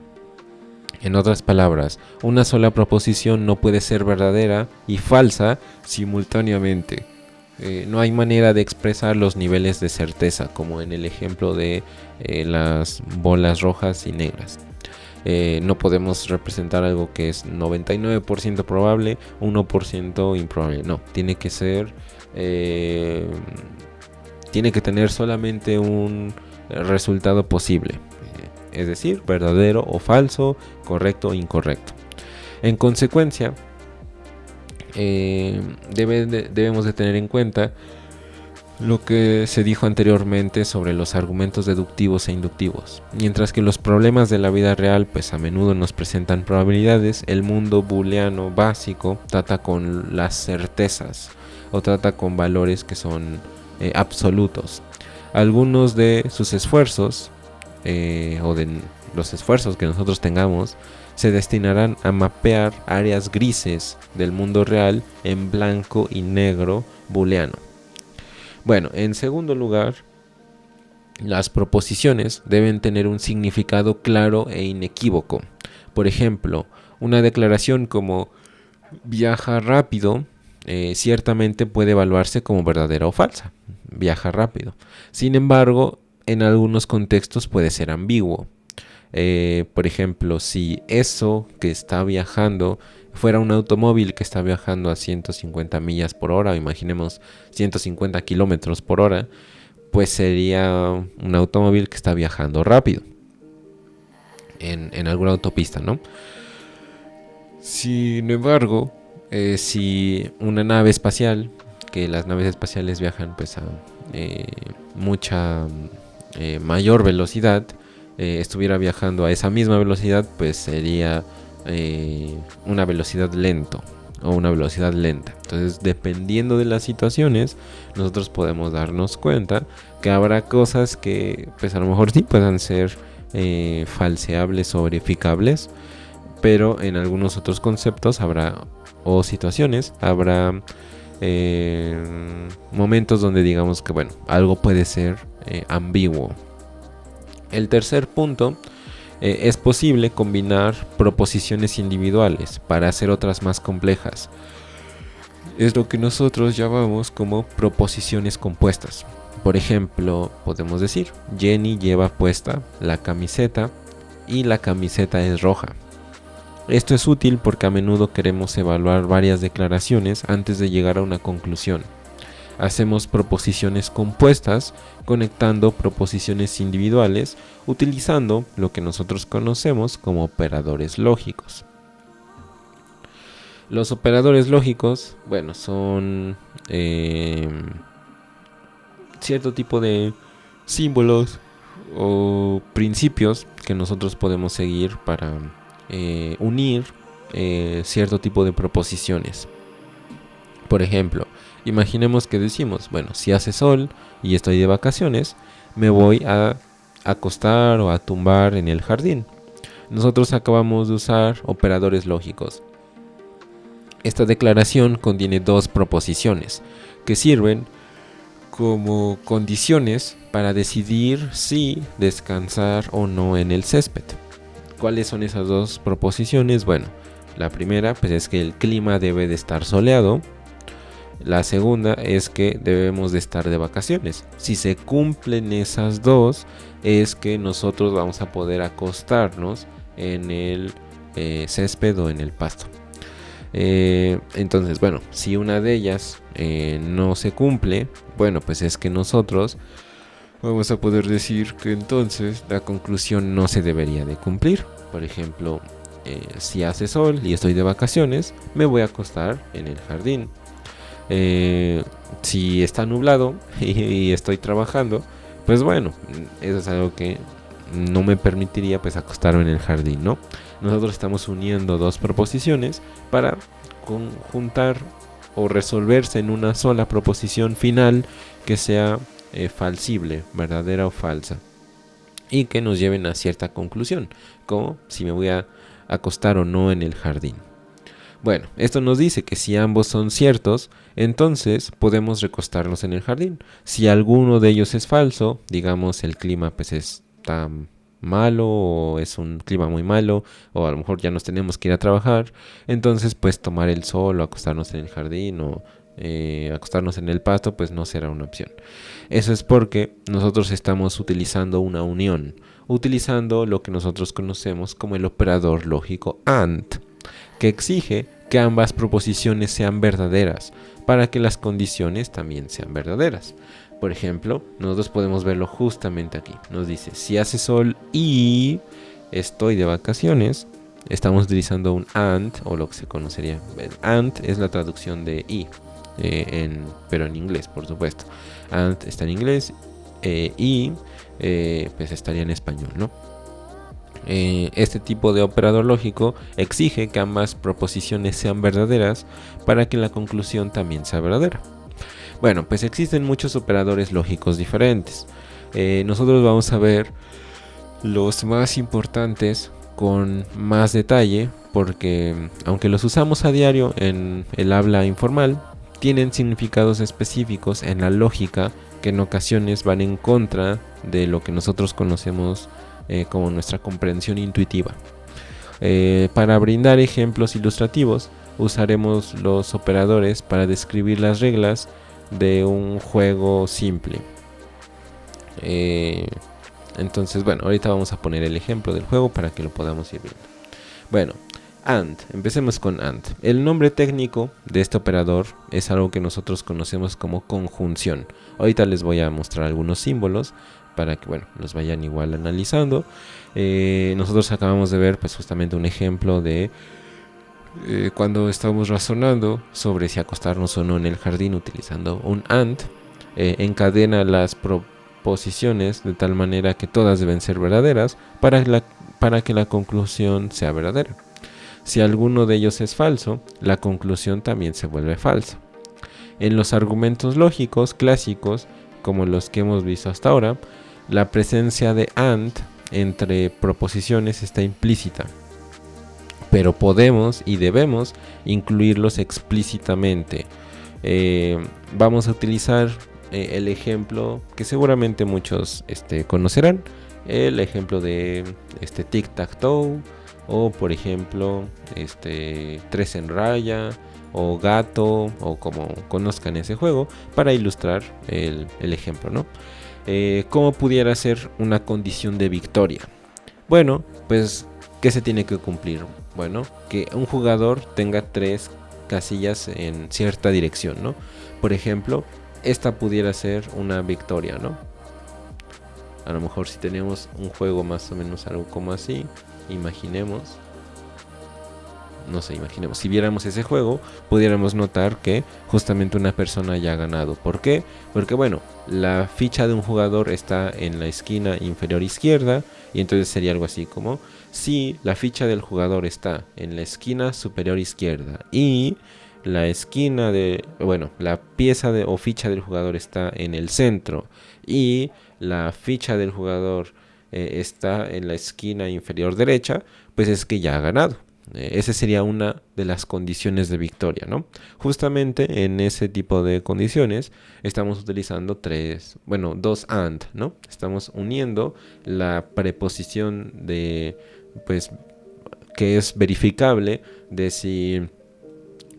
En otras palabras, una sola proposición no puede ser verdadera y falsa simultáneamente. No hay manera de expresar los niveles de certeza, como en el ejemplo de las bolas rojas y negras. No podemos representar algo que es 99% probable, 1% improbable. No, tiene que ser, tiene que tener solamente un resultado posible, es decir, verdadero o falso, correcto o incorrecto. En consecuencia, debemos de tener en cuenta lo que se dijo anteriormente sobre los argumentos deductivos e inductivos. Mientras que los problemas de la vida real pues a menudo nos presentan probabilidades, el mundo booleano básico trata con las certezas o trata con valores que son absolutos. Algunos de sus esfuerzos o de los esfuerzos que nosotros tengamos se destinarán a mapear áreas grises del mundo real en blanco y negro booleano. Bueno, en segundo lugar, las proposiciones deben tener un significado claro e inequívoco. Por ejemplo, una declaración como viaja rápido ciertamente puede evaluarse como verdadera o falsa. Viaja rápido. Sin embargo, en algunos contextos puede ser ambiguo. Por ejemplo, si eso que está viajando fuera un automóvil que está viajando a 150 millas por hora, imaginemos 150 kilómetros por hora, pues sería un automóvil que está viajando rápido en alguna autopista, ¿no? Sin embargo, si una nave espacial, que las naves espaciales viajan pues a mucha mayor velocidad, estuviera viajando a esa misma velocidad, pues sería una velocidad lento o una velocidad lenta. Entonces, dependiendo de las situaciones, nosotros podemos darnos cuenta que habrá cosas que pues a lo mejor sí puedan ser falseables o verificables, pero en algunos otros conceptos habrá o situaciones, habrá momentos donde digamos que bueno, algo puede ser ambiguo. El tercer punto, es posible combinar proposiciones individuales para hacer otras más complejas. Es lo que nosotros llamamos como proposiciones compuestas. Por ejemplo, podemos decir, Jenny lleva puesta la camiseta y la camiseta es roja. Esto es útil porque a menudo queremos evaluar varias declaraciones antes de llegar a una conclusión. Hacemos proposiciones compuestas conectando proposiciones individuales utilizando lo que nosotros conocemos como operadores lógicos. Los operadores lógicos, bueno, son cierto tipo de símbolos o principios que nosotros podemos seguir para unir cierto tipo de proposiciones. Por ejemplo, imaginemos que decimos, bueno, si hace sol y estoy de vacaciones, me voy a acostar o a tumbar en el jardín. Nosotros acabamos de usar operadores lógicos. Esta declaración contiene dos proposiciones que sirven como condiciones para decidir si descansar o no en el césped. ¿Cuáles son esas dos proposiciones? Bueno, la primera pues es que el clima debe de estar soleado. La segunda es que debemos de estar de vacaciones. Si se cumplen esas dos, es que nosotros vamos a poder acostarnos en el césped o en el pasto. Entonces, bueno, si una de ellas no se cumple, bueno, pues es que nosotros vamos a poder decir que entonces la conclusión no se debería de cumplir. Por ejemplo, si hace sol y estoy de vacaciones, me voy a acostar en el jardín. Si está nublado y estoy trabajando, pues bueno, eso es algo que no me permitiría pues acostarme en el jardín, ¿no? Nosotros estamos uniendo dos proposiciones para conjuntar o resolverse en una sola proposición final que sea falsible, verdadera o falsa, y que nos lleven a cierta conclusión, como si me voy a acostar o no en el jardín. Bueno, esto nos dice que si ambos son ciertos, entonces podemos recostarnos en el jardín. Si alguno de ellos es falso, digamos el clima pues está malo o es un clima muy malo o a lo mejor ya nos tenemos que ir a trabajar, entonces pues tomar el sol o acostarnos en el jardín o acostarnos en el pasto pues no será una opción. Eso es porque nosotros estamos utilizando una unión, utilizando lo que nosotros conocemos como el operador lógico AND, que exige que ambas proposiciones sean verdaderas para que las condiciones también sean verdaderas. Por ejemplo, nosotros podemos verlo justamente aquí. Nos dice, si hace sol y estoy de vacaciones, estamos utilizando un AND, o lo que se conocería. AND es la traducción de y. pero en inglés, por supuesto. And está en inglés y pues estaría en español, ¿no? Este tipo de operador lógico exige que ambas proposiciones sean verdaderas para que la conclusión también sea verdadera. Bueno, pues existen muchos operadores lógicos diferentes. Nosotros vamos a ver los más importantes con más detalle, porque aunque los usamos a diario en el habla informal, tienen significados específicos en la lógica que en ocasiones van en contra de lo que nosotros conocemos como nuestra comprensión intuitiva. Para brindar ejemplos ilustrativos, usaremos los operadores para describir las reglas de un juego simple. Entonces, bueno, ahorita vamos a poner el ejemplo del juego para que lo podamos ir viendo. Bueno, AND, empecemos con AND. El nombre técnico de este operador es algo que nosotros conocemos como conjunción. Ahorita les voy a mostrar algunos símbolos para que, bueno, los vayan igual analizando. Nosotros acabamos de ver pues justamente un ejemplo de cuando estamos razonando sobre si acostarnos o no en el jardín utilizando un AND, encadena las proposiciones de tal manera que todas deben ser verdaderas para que la conclusión sea verdadera. Si alguno de ellos es falso, la conclusión también se vuelve falsa. En los argumentos lógicos clásicos, como los que hemos visto hasta ahora, la presencia de AND entre proposiciones está implícita, pero podemos y debemos incluirlos explícitamente. Vamos a utilizar el ejemplo que seguramente muchos conocerán, el ejemplo de tic-tac-toe, o por ejemplo 3 en raya, o gato, o como conozcan ese juego, para ilustrar el ejemplo, ¿no? ¿Cómo pudiera ser una condición de victoria? Bueno, pues ¿qué se tiene que cumplir? Bueno, que un jugador tenga 3 casillas en cierta dirección, ¿no? Por ejemplo, esta pudiera ser una victoria, ¿no? A lo mejor si tenemos un juego más o menos algo como así, imaginemos, si viéramos ese juego, pudiéramos notar que justamente una persona ya ha ganado. ¿Por qué? Porque bueno, la ficha de un jugador está en la esquina inferior izquierda, y entonces sería algo así como, si la ficha del jugador está en la esquina superior izquierda y la esquina la pieza o ficha del jugador está en el centro y la ficha del jugador está en la esquina inferior derecha, pues es que ya ha ganado. Esa sería una de las condiciones de victoria, ¿no? Justamente en ese tipo de condiciones estamos utilizando dos AND, ¿no? Estamos uniendo la preposición pues, que es verificable de si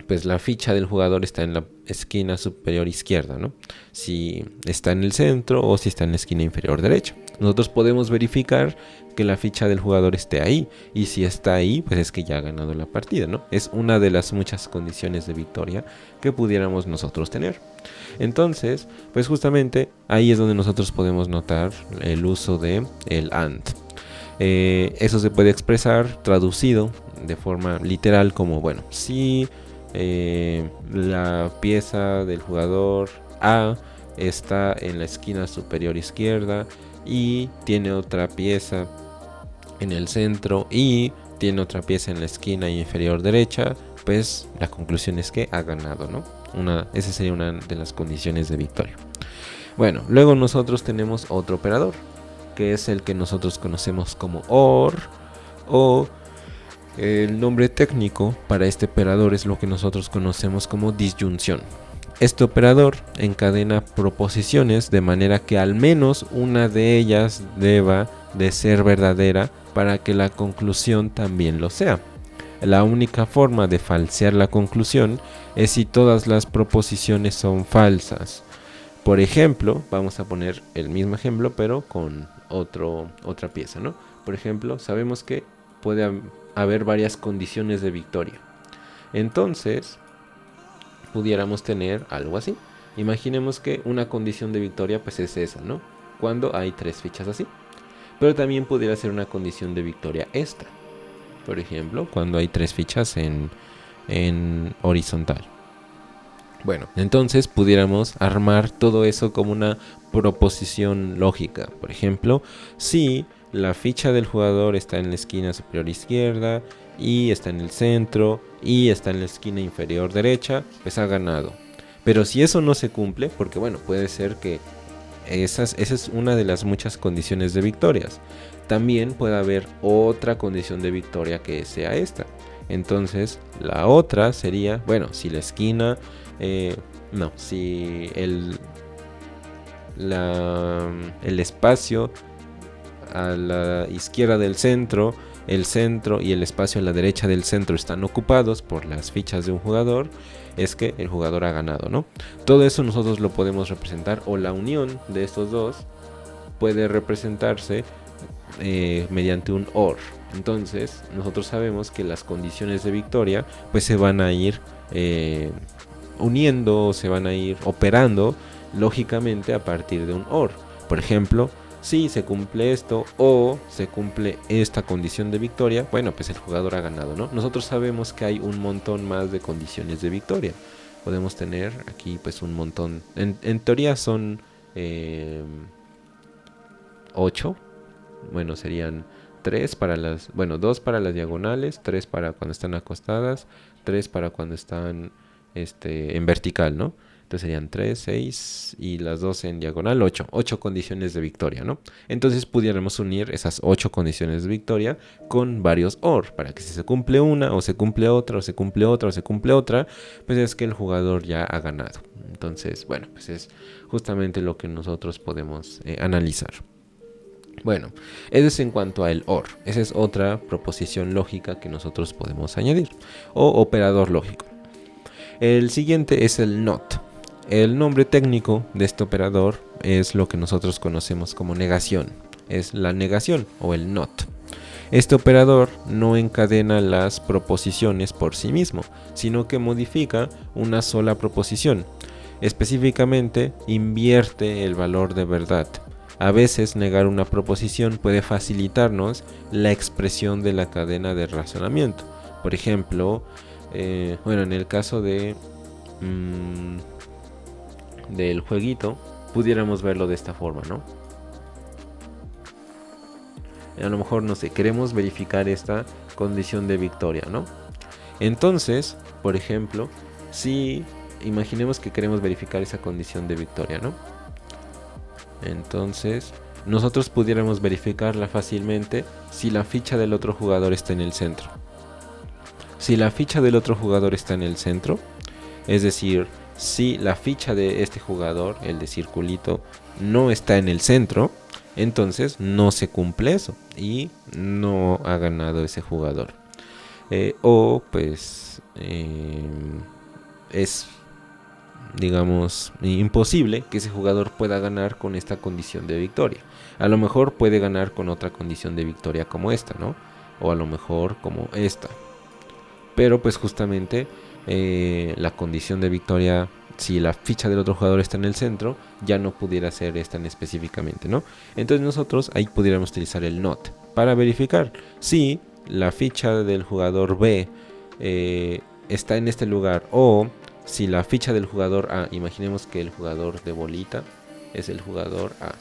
pues la ficha del jugador está en la esquina superior izquierda, ¿no? Si está en el centro o si está en la esquina inferior derecha. Nosotros podemos verificar que la ficha del jugador esté ahí, y si está ahí, pues es que ya ha ganado la partida, ¿no? Es una de las muchas condiciones de victoria que pudiéramos nosotros tener. Entonces, pues justamente ahí es donde nosotros podemos notar el uso de el AND. Eso se puede expresar traducido de forma literal como, bueno, si la pieza del jugador A está en la esquina superior izquierda y tiene otra pieza en el centro y tiene otra pieza en la esquina inferior derecha, pues la conclusión es que ha ganado, ¿no? Esa sería una de las condiciones de victoria. Bueno, luego nosotros tenemos otro operador, que es el que nosotros conocemos como OR, o el nombre técnico para este operador es lo que nosotros conocemos como disyunción. Este operador encadena proposiciones de manera que al menos una de ellas deba de ser verdadera para que la conclusión también lo sea. La única forma de falsear la conclusión es si todas las proposiciones son falsas. Por ejemplo, vamos a poner el mismo ejemplo pero con otra pieza, ¿no? Por ejemplo, sabemos que puede haber varias condiciones de victoria. Entonces, pudiéramos tener algo así. Imaginemos que una condición de victoria pues es esa, ¿no? Cuando hay 3 fichas así. Pero también pudiera ser una condición de victoria esta. Por ejemplo, cuando hay 3 fichas en horizontal. Bueno, entonces pudiéramos armar todo eso como una proposición lógica. Por ejemplo, si la ficha del jugador está en la esquina superior izquierda y está en el centro y está en la esquina inferior derecha, pues ha ganado. Pero si eso no se cumple, porque bueno, puede ser que esa es una de las muchas condiciones de victorias. También puede haber otra condición de victoria que sea esta. Entonces, la otra sería, bueno, si la esquina, si el espacio a la izquierda del centro, el centro y el espacio a la derecha del centro están ocupados por las fichas de un jugador, es que el jugador ha ganado, ¿no? Todo eso nosotros lo podemos representar, o la unión de estos dos puede representarse mediante un OR. Entonces nosotros sabemos que las condiciones de victoria pues se van a ir uniendo, se van a ir operando lógicamente a partir de un OR. Por ejemplo, si se cumple esto o se cumple esta condición de victoria, bueno, pues el jugador ha ganado, ¿no? Nosotros sabemos que hay un montón más de condiciones de victoria. Podemos tener aquí pues un montón, en teoría son 8. Bueno, serían 3 para las, bueno, 2 para las diagonales, 3 para cuando están acostadas, 3 para cuando están en vertical, ¿no? Entonces serían 3, 6 y las 2 en diagonal, 8. 8 condiciones de victoria, ¿no? Entonces pudiéramos unir esas 8 condiciones de victoria con varios OR, para que si se cumple una, o se cumple otra, o se cumple otra, o se cumple otra, pues es que el jugador ya ha ganado. Entonces, bueno, pues es justamente lo que nosotros podemos analizar. Bueno, eso es en cuanto al OR. Esa es otra proposición lógica que nosotros podemos añadir, o operador lógico. El siguiente es el NOT. El nombre técnico de este operador es lo que nosotros conocemos como negación. Es la negación o el NOT. Este operador no encadena las proposiciones por sí mismo, sino que modifica una sola proposición. Específicamente, invierte el valor de verdad. A veces negar una proposición puede facilitarnos la expresión de la cadena de razonamiento. Por ejemplo, en el caso del jueguito, pudiéramos verlo de esta forma, ¿no? A lo mejor, no sé, queremos verificar esta condición de victoria, ¿no? Entonces, por ejemplo, si imaginemos que queremos verificar esa condición de victoria, ¿no? Entonces, nosotros pudiéramos verificarla fácilmente si la ficha del otro jugador está en el centro. Si la ficha del otro jugador está en el centro, es decir, si la ficha de este jugador, el de circulito, no está en el centro, entonces no se cumple eso y no ha ganado ese jugador. Es, digamos, imposible que ese jugador pueda ganar con esta condición de victoria. A lo mejor puede ganar con otra condición de victoria como esta, ¿no? O a lo mejor como esta. Pero pues justamente la condición de victoria, si la ficha del otro jugador está en el centro, ya no pudiera ser esta específicamente, ¿no? Entonces nosotros ahí pudiéramos utilizar el NOT para verificar si la ficha del jugador B está en este lugar, o si la ficha del jugador A, imaginemos que el jugador de bolita es el jugador A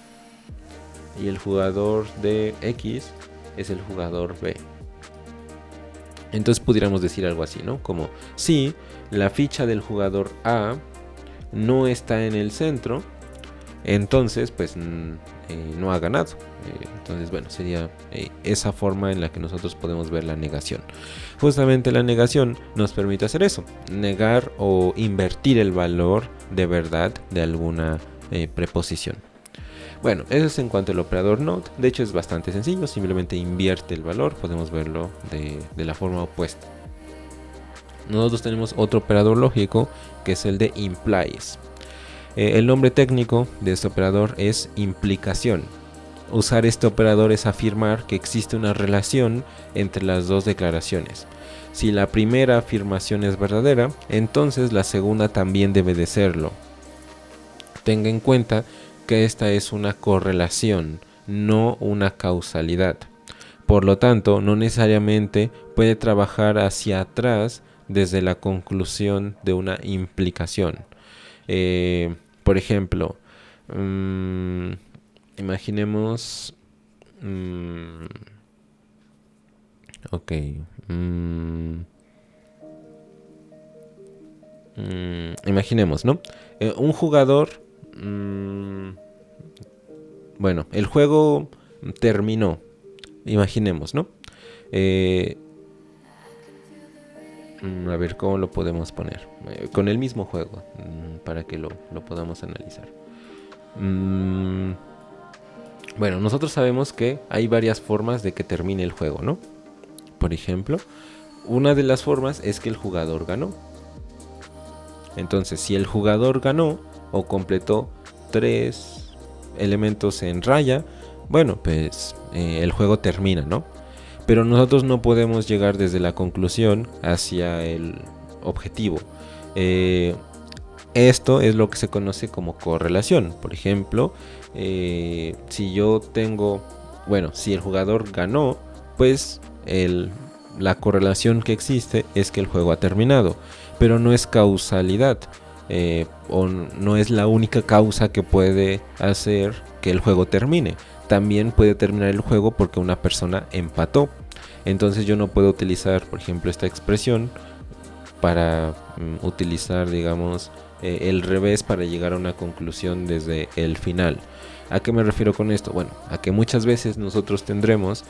y el jugador de X es el jugador B. Entonces pudiéramos decir algo así, ¿no? Como si la ficha del jugador A no está en el centro, entonces pues no ha ganado. Entonces, bueno, sería esa forma en la que nosotros podemos ver la negación. Justamente la negación nos permite hacer eso, negar o invertir el valor de verdad de alguna preposición. Bueno, eso es en cuanto al operador NOT. De hecho es bastante sencillo, simplemente invierte el valor. Podemos verlo de la forma opuesta. Nosotros tenemos otro operador lógico que es el de implies. El nombre técnico de este operador es implicación. Usar este operador es afirmar que existe una relación entre las dos declaraciones. Si la primera afirmación es verdadera, entonces la segunda también debe de serlo. Tenga en cuenta que esta es una correlación, no una causalidad. Por lo tanto, no necesariamente puede trabajar hacia atrás desde la conclusión de una implicación. Por ejemplo, imaginemos... ok. Imaginemos, ¿no? Un jugador... bueno, el juego terminó. Imaginemos, ¿no? A ver, ¿cómo lo podemos poner? Con el mismo juego, para que lo podamos analizar. Bueno, nosotros sabemos que hay varias formas de que termine el juego, ¿no? Por ejemplo, una de las formas es que el jugador ganó. Entonces, si el jugador ganó o completó 3 elementos en raya, bueno, pues el juego termina, ¿no? Pero nosotros no podemos llegar desde la conclusión hacia el objetivo. Esto es lo que se conoce como correlación. Por ejemplo, si yo tengo, bueno, si el jugador ganó, pues la correlación que existe es que el juego ha terminado. Pero no es causalidad, o no es la única causa que puede hacer que el juego termine. También puede terminar el juego porque una persona empató. Entonces yo no puedo utilizar, por ejemplo, esta expresión para utilizar, digamos, el revés para llegar a una conclusión desde el final. ¿A qué me refiero con esto? Bueno, a que muchas veces nosotros tendremos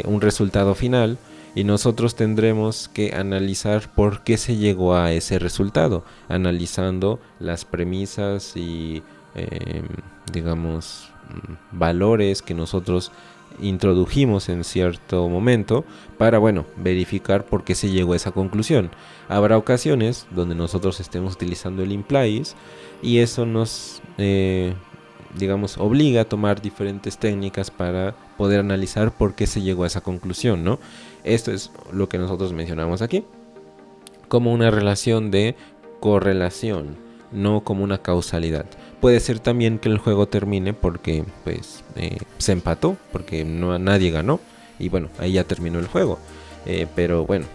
un resultado final y nosotros tendremos que analizar por qué se llegó a ese resultado, analizando las premisas y, digamos, valores que nosotros introdujimos en cierto momento para, bueno, verificar por qué se llegó a esa conclusión. Habrá ocasiones donde nosotros estemos utilizando el implies y eso nos, digamos, obliga a tomar diferentes técnicas para poder analizar por qué se llegó a esa conclusión, ¿no? Esto es lo que nosotros mencionamos aquí como una relación de correlación, no como una causalidad. Puede ser también que el juego termine porque pues se empató, porque nadie ganó y bueno, ahí ya terminó el juego. Pero bueno,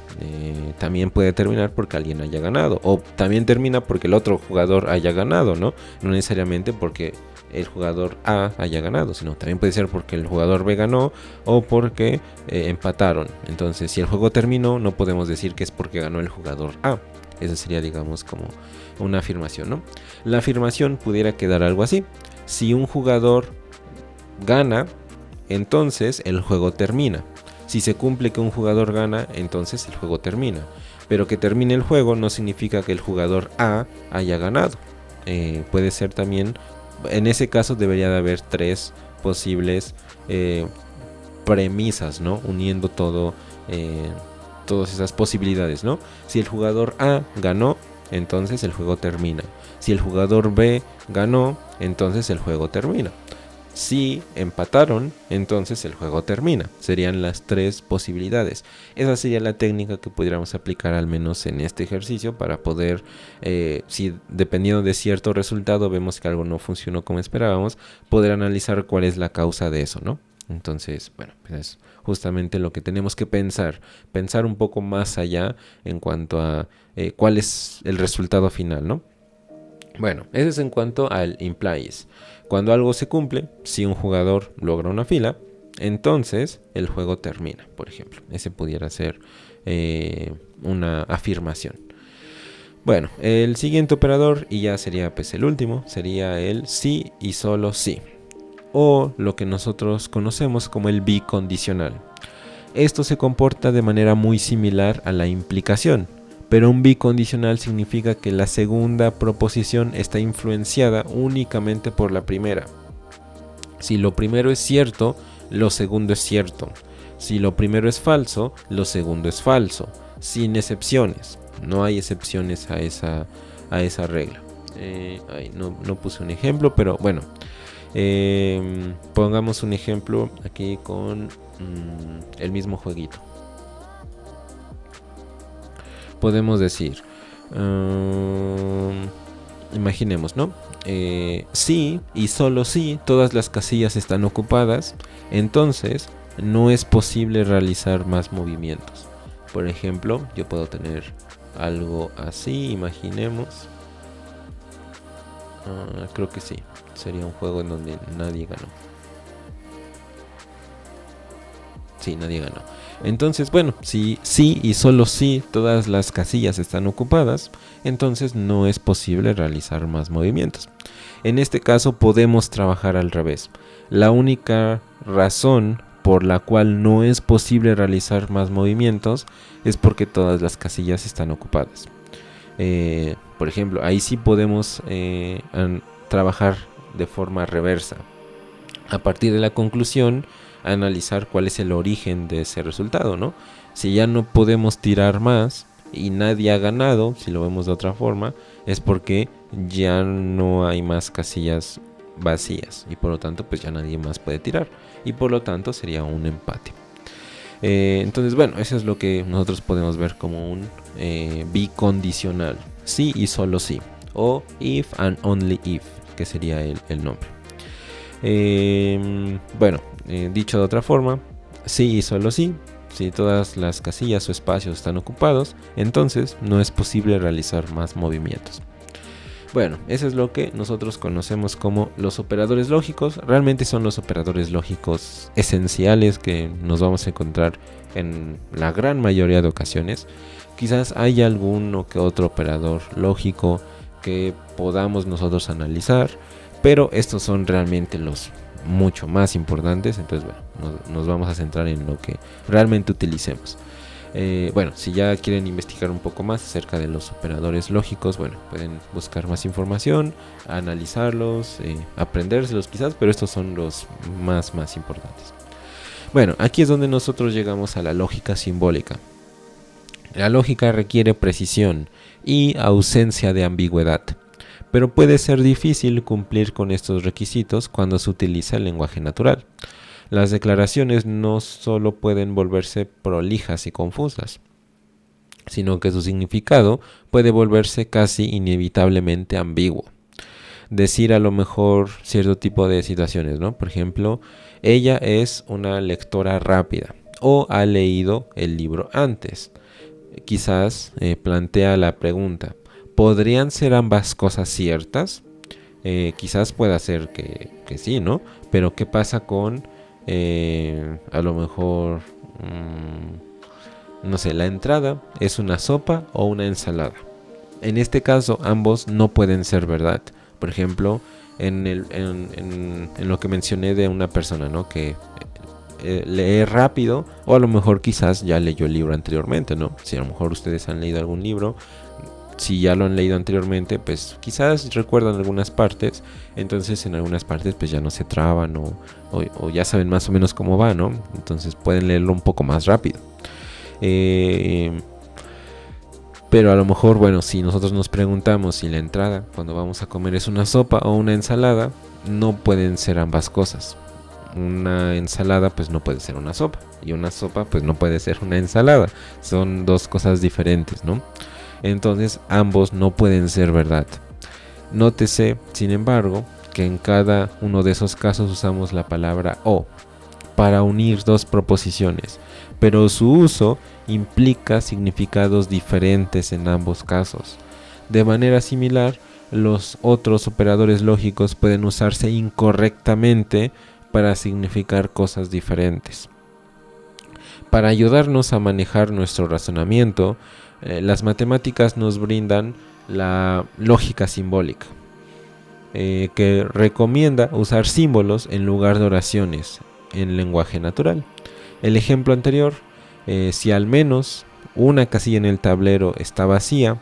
también puede terminar porque alguien haya ganado, o también termina porque el otro jugador haya ganado, ¿no? No necesariamente porque el jugador A haya ganado, sino también puede ser porque el jugador B ganó o porque empataron. Entonces, si el juego terminó, no podemos decir que es porque ganó el jugador A. Esa sería, digamos, como una afirmación, ¿no? La afirmación pudiera quedar algo así: si un jugador gana, entonces el juego termina. Si se cumple que un jugador gana, entonces el juego termina. Pero que termine el juego no significa que el jugador A haya ganado. Puede ser también, en ese caso debería de haber 3 posibles premisas, ¿no? Uniendo todas esas posibilidades, ¿no? Si el jugador A ganó, entonces el juego termina. Si el jugador B ganó, entonces el juego termina. Si empataron, entonces el juego termina. Serían las 3 posibilidades. Esa sería la técnica que pudiéramos aplicar al menos en este ejercicio para poder, si dependiendo de cierto resultado vemos que algo no funcionó como esperábamos, poder analizar cuál es la causa de eso, ¿no? Entonces, bueno, pues es justamente lo que tenemos que pensar un poco más allá en cuanto a cuál es el resultado final, ¿no? Bueno, eso es en cuanto al implies. Cuando algo se cumple, si un jugador logra una fila, entonces el juego termina, por ejemplo. Ese pudiera ser una afirmación. Bueno, el siguiente operador, y ya sería pues el último, sería el sí y solo sí, o lo que nosotros conocemos como el bicondicional. Esto se comporta de manera muy similar a la implicación, pero un bicondicional significa que la segunda proposición está influenciada únicamente por la primera. Si lo primero es cierto, lo segundo es cierto. Si lo primero es falso, lo segundo es falso, sin excepciones. No hay excepciones a esa regla. No puse un ejemplo, pero bueno. Pongamos un ejemplo aquí con el mismo jueguito. Podemos decir, imaginemos, ¿no? Sí y solo si todas las casillas están ocupadas, entonces no es posible realizar más movimientos. Por ejemplo, yo puedo tener algo así, imaginemos. Creo que sí, sería un juego en donde nadie ganó. Sí, nadie ganó. Entonces, bueno, si sí y solo si todas las casillas están ocupadas, entonces no es posible realizar más movimientos. En este caso podemos trabajar al revés. La única razón por la cual no es posible realizar más movimientos es porque todas las casillas están ocupadas. Por ejemplo, ahí sí podemos trabajar de forma reversa. A partir de la conclusión, analizar cuál es el origen de ese resultado, ¿no? Si ya no podemos tirar más y nadie ha ganado, si lo vemos de otra forma, es porque ya no hay más casillas vacías y por lo tanto pues ya nadie más puede tirar y por lo tanto sería un empate. Entonces bueno, eso es lo que nosotros podemos ver como un bicondicional, sí y solo sí, o if and only if, que sería el nombre. Bueno, dicho de otra forma, sí y solo sí, si todas las casillas o espacios están ocupados, entonces no es posible realizar más movimientos. Bueno, eso es lo que nosotros conocemos como los operadores lógicos. Realmente son los operadores lógicos esenciales que nos vamos a encontrar en la gran mayoría de ocasiones. Quizás haya alguno que otro operador lógico que podamos nosotros analizar, pero estos son realmente los mucho más importantes. Entonces bueno, nos vamos a centrar en lo que realmente utilicemos. Bueno, si ya quieren investigar un poco más acerca de los operadores lógicos, bueno, pueden buscar más información, analizarlos, aprendérselos quizás, pero estos son los más importantes. Bueno, aquí es donde nosotros llegamos a la lógica simbólica. La lógica requiere precisión y ausencia de ambigüedad, pero puede ser difícil cumplir con estos requisitos cuando se utiliza el lenguaje natural. Las declaraciones no solo pueden volverse prolijas y confusas, sino que su significado puede volverse casi inevitablemente ambiguo. Decir a lo mejor cierto tipo de situaciones, ¿no? Por ejemplo, ella es una lectora rápida o ha leído el libro antes. Quizás plantea la pregunta, ¿podrían ser ambas cosas ciertas? Quizás pueda ser que sí, ¿no? Pero ¿qué pasa con a lo mejor no sé, la entrada es una sopa o una ensalada? En este caso ambos no pueden ser verdad. Por ejemplo, en lo que mencioné de una persona, ¿no? Que lee rápido, o a lo mejor quizás ya leyó el libro anteriormente, ¿no? Si a lo mejor ustedes han leído algún libro, si ya lo han leído anteriormente, pues quizás recuerdan algunas partes, entonces en algunas partes pues ya no se traban o ya saben más o menos cómo va, ¿no? Entonces pueden leerlo un poco más rápido. Pero a lo mejor, bueno, si nosotros nos preguntamos si la entrada cuando vamos a comer es una sopa o una ensalada, no pueden ser ambas cosas. Una ensalada pues no puede ser una sopa y una sopa pues no puede ser una ensalada. Son dos cosas diferentes, ¿no? Entonces ambos no pueden ser verdad. Nótese, sin embargo, que en cada uno de esos casos usamos la palabra o para unir dos proposiciones, pero su uso implica significados diferentes en ambos casos. De manera similar, los otros operadores lógicos pueden usarse incorrectamente para significar cosas diferentes. Para ayudarnos a manejar nuestro razonamiento, las matemáticas nos brindan la lógica simbólica, que recomienda usar símbolos en lugar de oraciones en lenguaje natural. El ejemplo anterior, si al menos una casilla en el tablero está vacía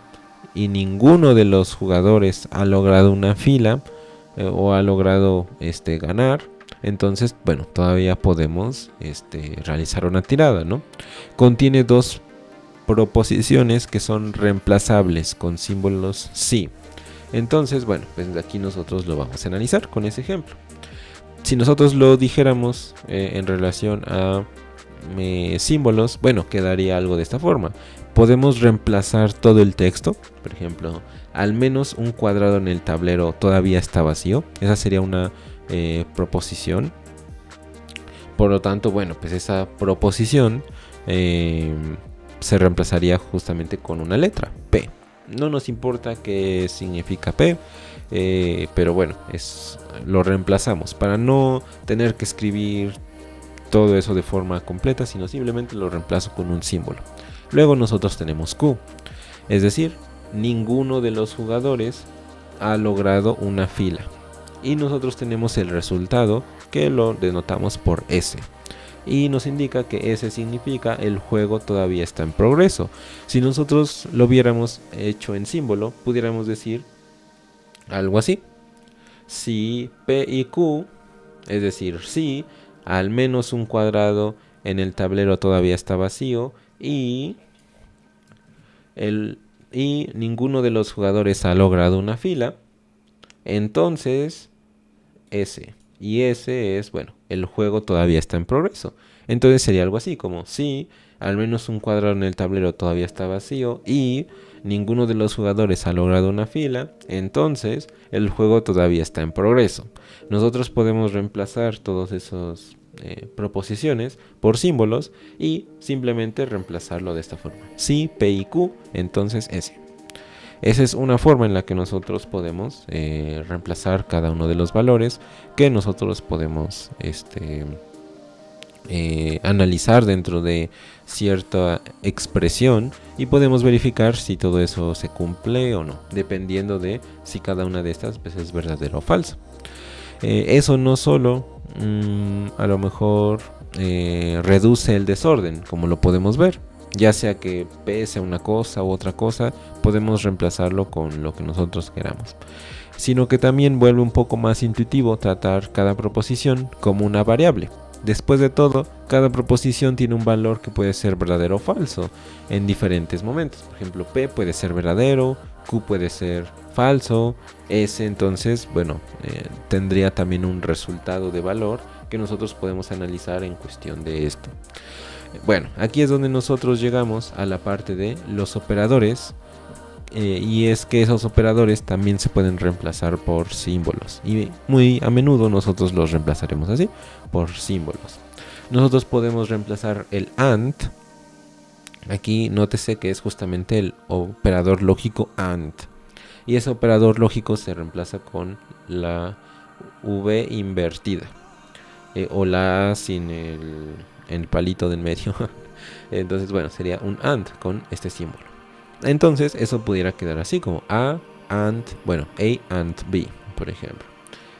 y ninguno de los jugadores ha logrado una fila o ha logrado ganar, entonces bueno, todavía podemos realizar una tirada, ¿no? Contiene dos proposiciones que son reemplazables con símbolos sí. Entonces, bueno, pues aquí nosotros lo vamos a analizar con ese ejemplo. Si nosotros lo dijéramos en relación a símbolos, bueno, quedaría algo de esta forma. Podemos reemplazar todo el texto, por ejemplo, al menos un cuadrado en el tablero todavía está vacío. Esa sería una proposición. Por lo tanto, bueno, pues esa proposición se reemplazaría justamente con una letra, P. No nos importa qué significa P, pero bueno, lo reemplazamos para no tener que escribir todo eso de forma completa, sino simplemente lo reemplazo con un símbolo. Luego nosotros tenemos Q, es decir, ninguno de los jugadores ha logrado una fila. Y nosotros tenemos el resultado que lo denotamos por S. Y nos indica que S significa el juego todavía está en progreso. Si nosotros lo hubiéramos hecho en símbolo, pudiéramos decir algo así. Si P y Q, es decir, si al menos un cuadrado en el tablero todavía está vacío y ninguno de los jugadores ha logrado una fila, entonces S. Y S es, bueno, el juego todavía está en progreso. Entonces sería algo así como si al menos un cuadrado en el tablero todavía está vacío y ninguno de los jugadores ha logrado una fila, entonces el juego todavía está en progreso. Nosotros podemos reemplazar todas esas proposiciones por símbolos y simplemente reemplazarlo de esta forma. Si P y Q, entonces S. Esa es una forma en la que nosotros podemos reemplazar cada uno de los valores que nosotros podemos analizar dentro de cierta expresión y podemos verificar si todo eso se cumple o no, dependiendo de si cada una de estas pues, es verdadero o falso. Eso no solo a lo mejor reduce el desorden, como lo podemos ver. Ya sea que P sea una cosa u otra cosa, podemos reemplazarlo con lo que nosotros queramos. Sino que también vuelve un poco más intuitivo tratar cada proposición como una variable. Después de todo, cada proposición tiene un valor que puede ser verdadero o falso en diferentes momentos. Por ejemplo, P puede ser verdadero, Q puede ser falso, S entonces, bueno, tendría también un resultado de valor que nosotros podemos analizar en cuestión de esto. Bueno, aquí es donde nosotros llegamos a la parte de los operadores y es que esos operadores también se pueden reemplazar por símbolos y muy a menudo nosotros los reemplazaremos así, por símbolos. Nosotros podemos reemplazar el AND. Aquí nótese que es justamente el operador lógico AND y ese operador lógico se reemplaza con la V invertida o la A sin el palito del medio. Entonces, bueno, sería un AND con este símbolo. Entonces, eso pudiera quedar así como A AND, bueno, A AND B, por ejemplo.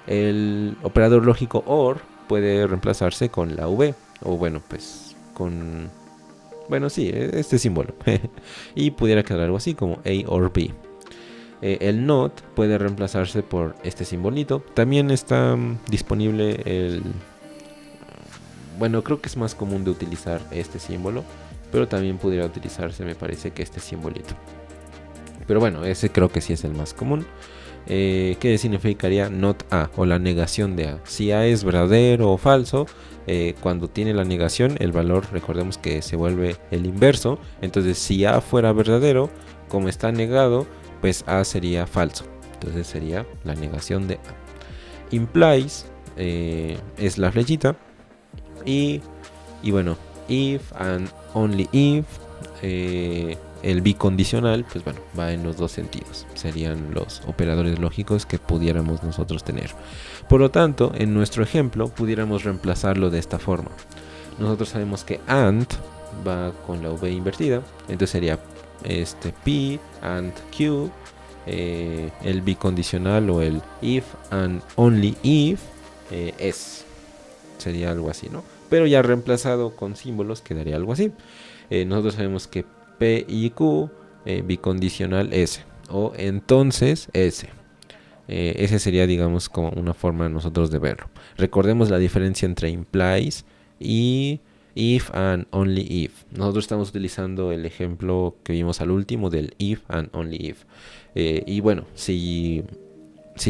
El operador lógico OR puede reemplazarse con la V, o bueno, pues con, bueno, sí, este símbolo. Y pudiera quedar algo así como A or B. El NOT puede reemplazarse por este simbolito. También está disponible el... Bueno, creo que es más común de utilizar este símbolo, pero también pudiera utilizarse, me parece que este simbolito. Pero bueno, ese creo que sí es el más común. ¿Qué significaría not A o la negación de A? Si A es verdadero o falso, cuando tiene la negación, el valor, recordemos que se vuelve el inverso. Entonces, si A fuera verdadero, como está negado, pues A sería falso. Entonces sería la negación de A. Implies es la flechita. Y bueno, if and only if, el bicondicional, pues bueno, va en los dos sentidos. Serían los operadores lógicos que pudiéramos nosotros tener. Por lo tanto, en nuestro ejemplo, pudiéramos reemplazarlo de esta forma. Nosotros sabemos que AND va con la V invertida, entonces sería P and Q, el bicondicional o el if and only if, S. Sería algo así, ¿no? Pero ya reemplazado con símbolos quedaría algo así. Nosotros sabemos que P y Q, bicondicional S, o entonces S. Ese sería, digamos, como una forma de nosotros de verlo. Recordemos la diferencia entre implies y if and only if. Nosotros estamos utilizando el ejemplo que vimos al último del if and only if. Y bueno, si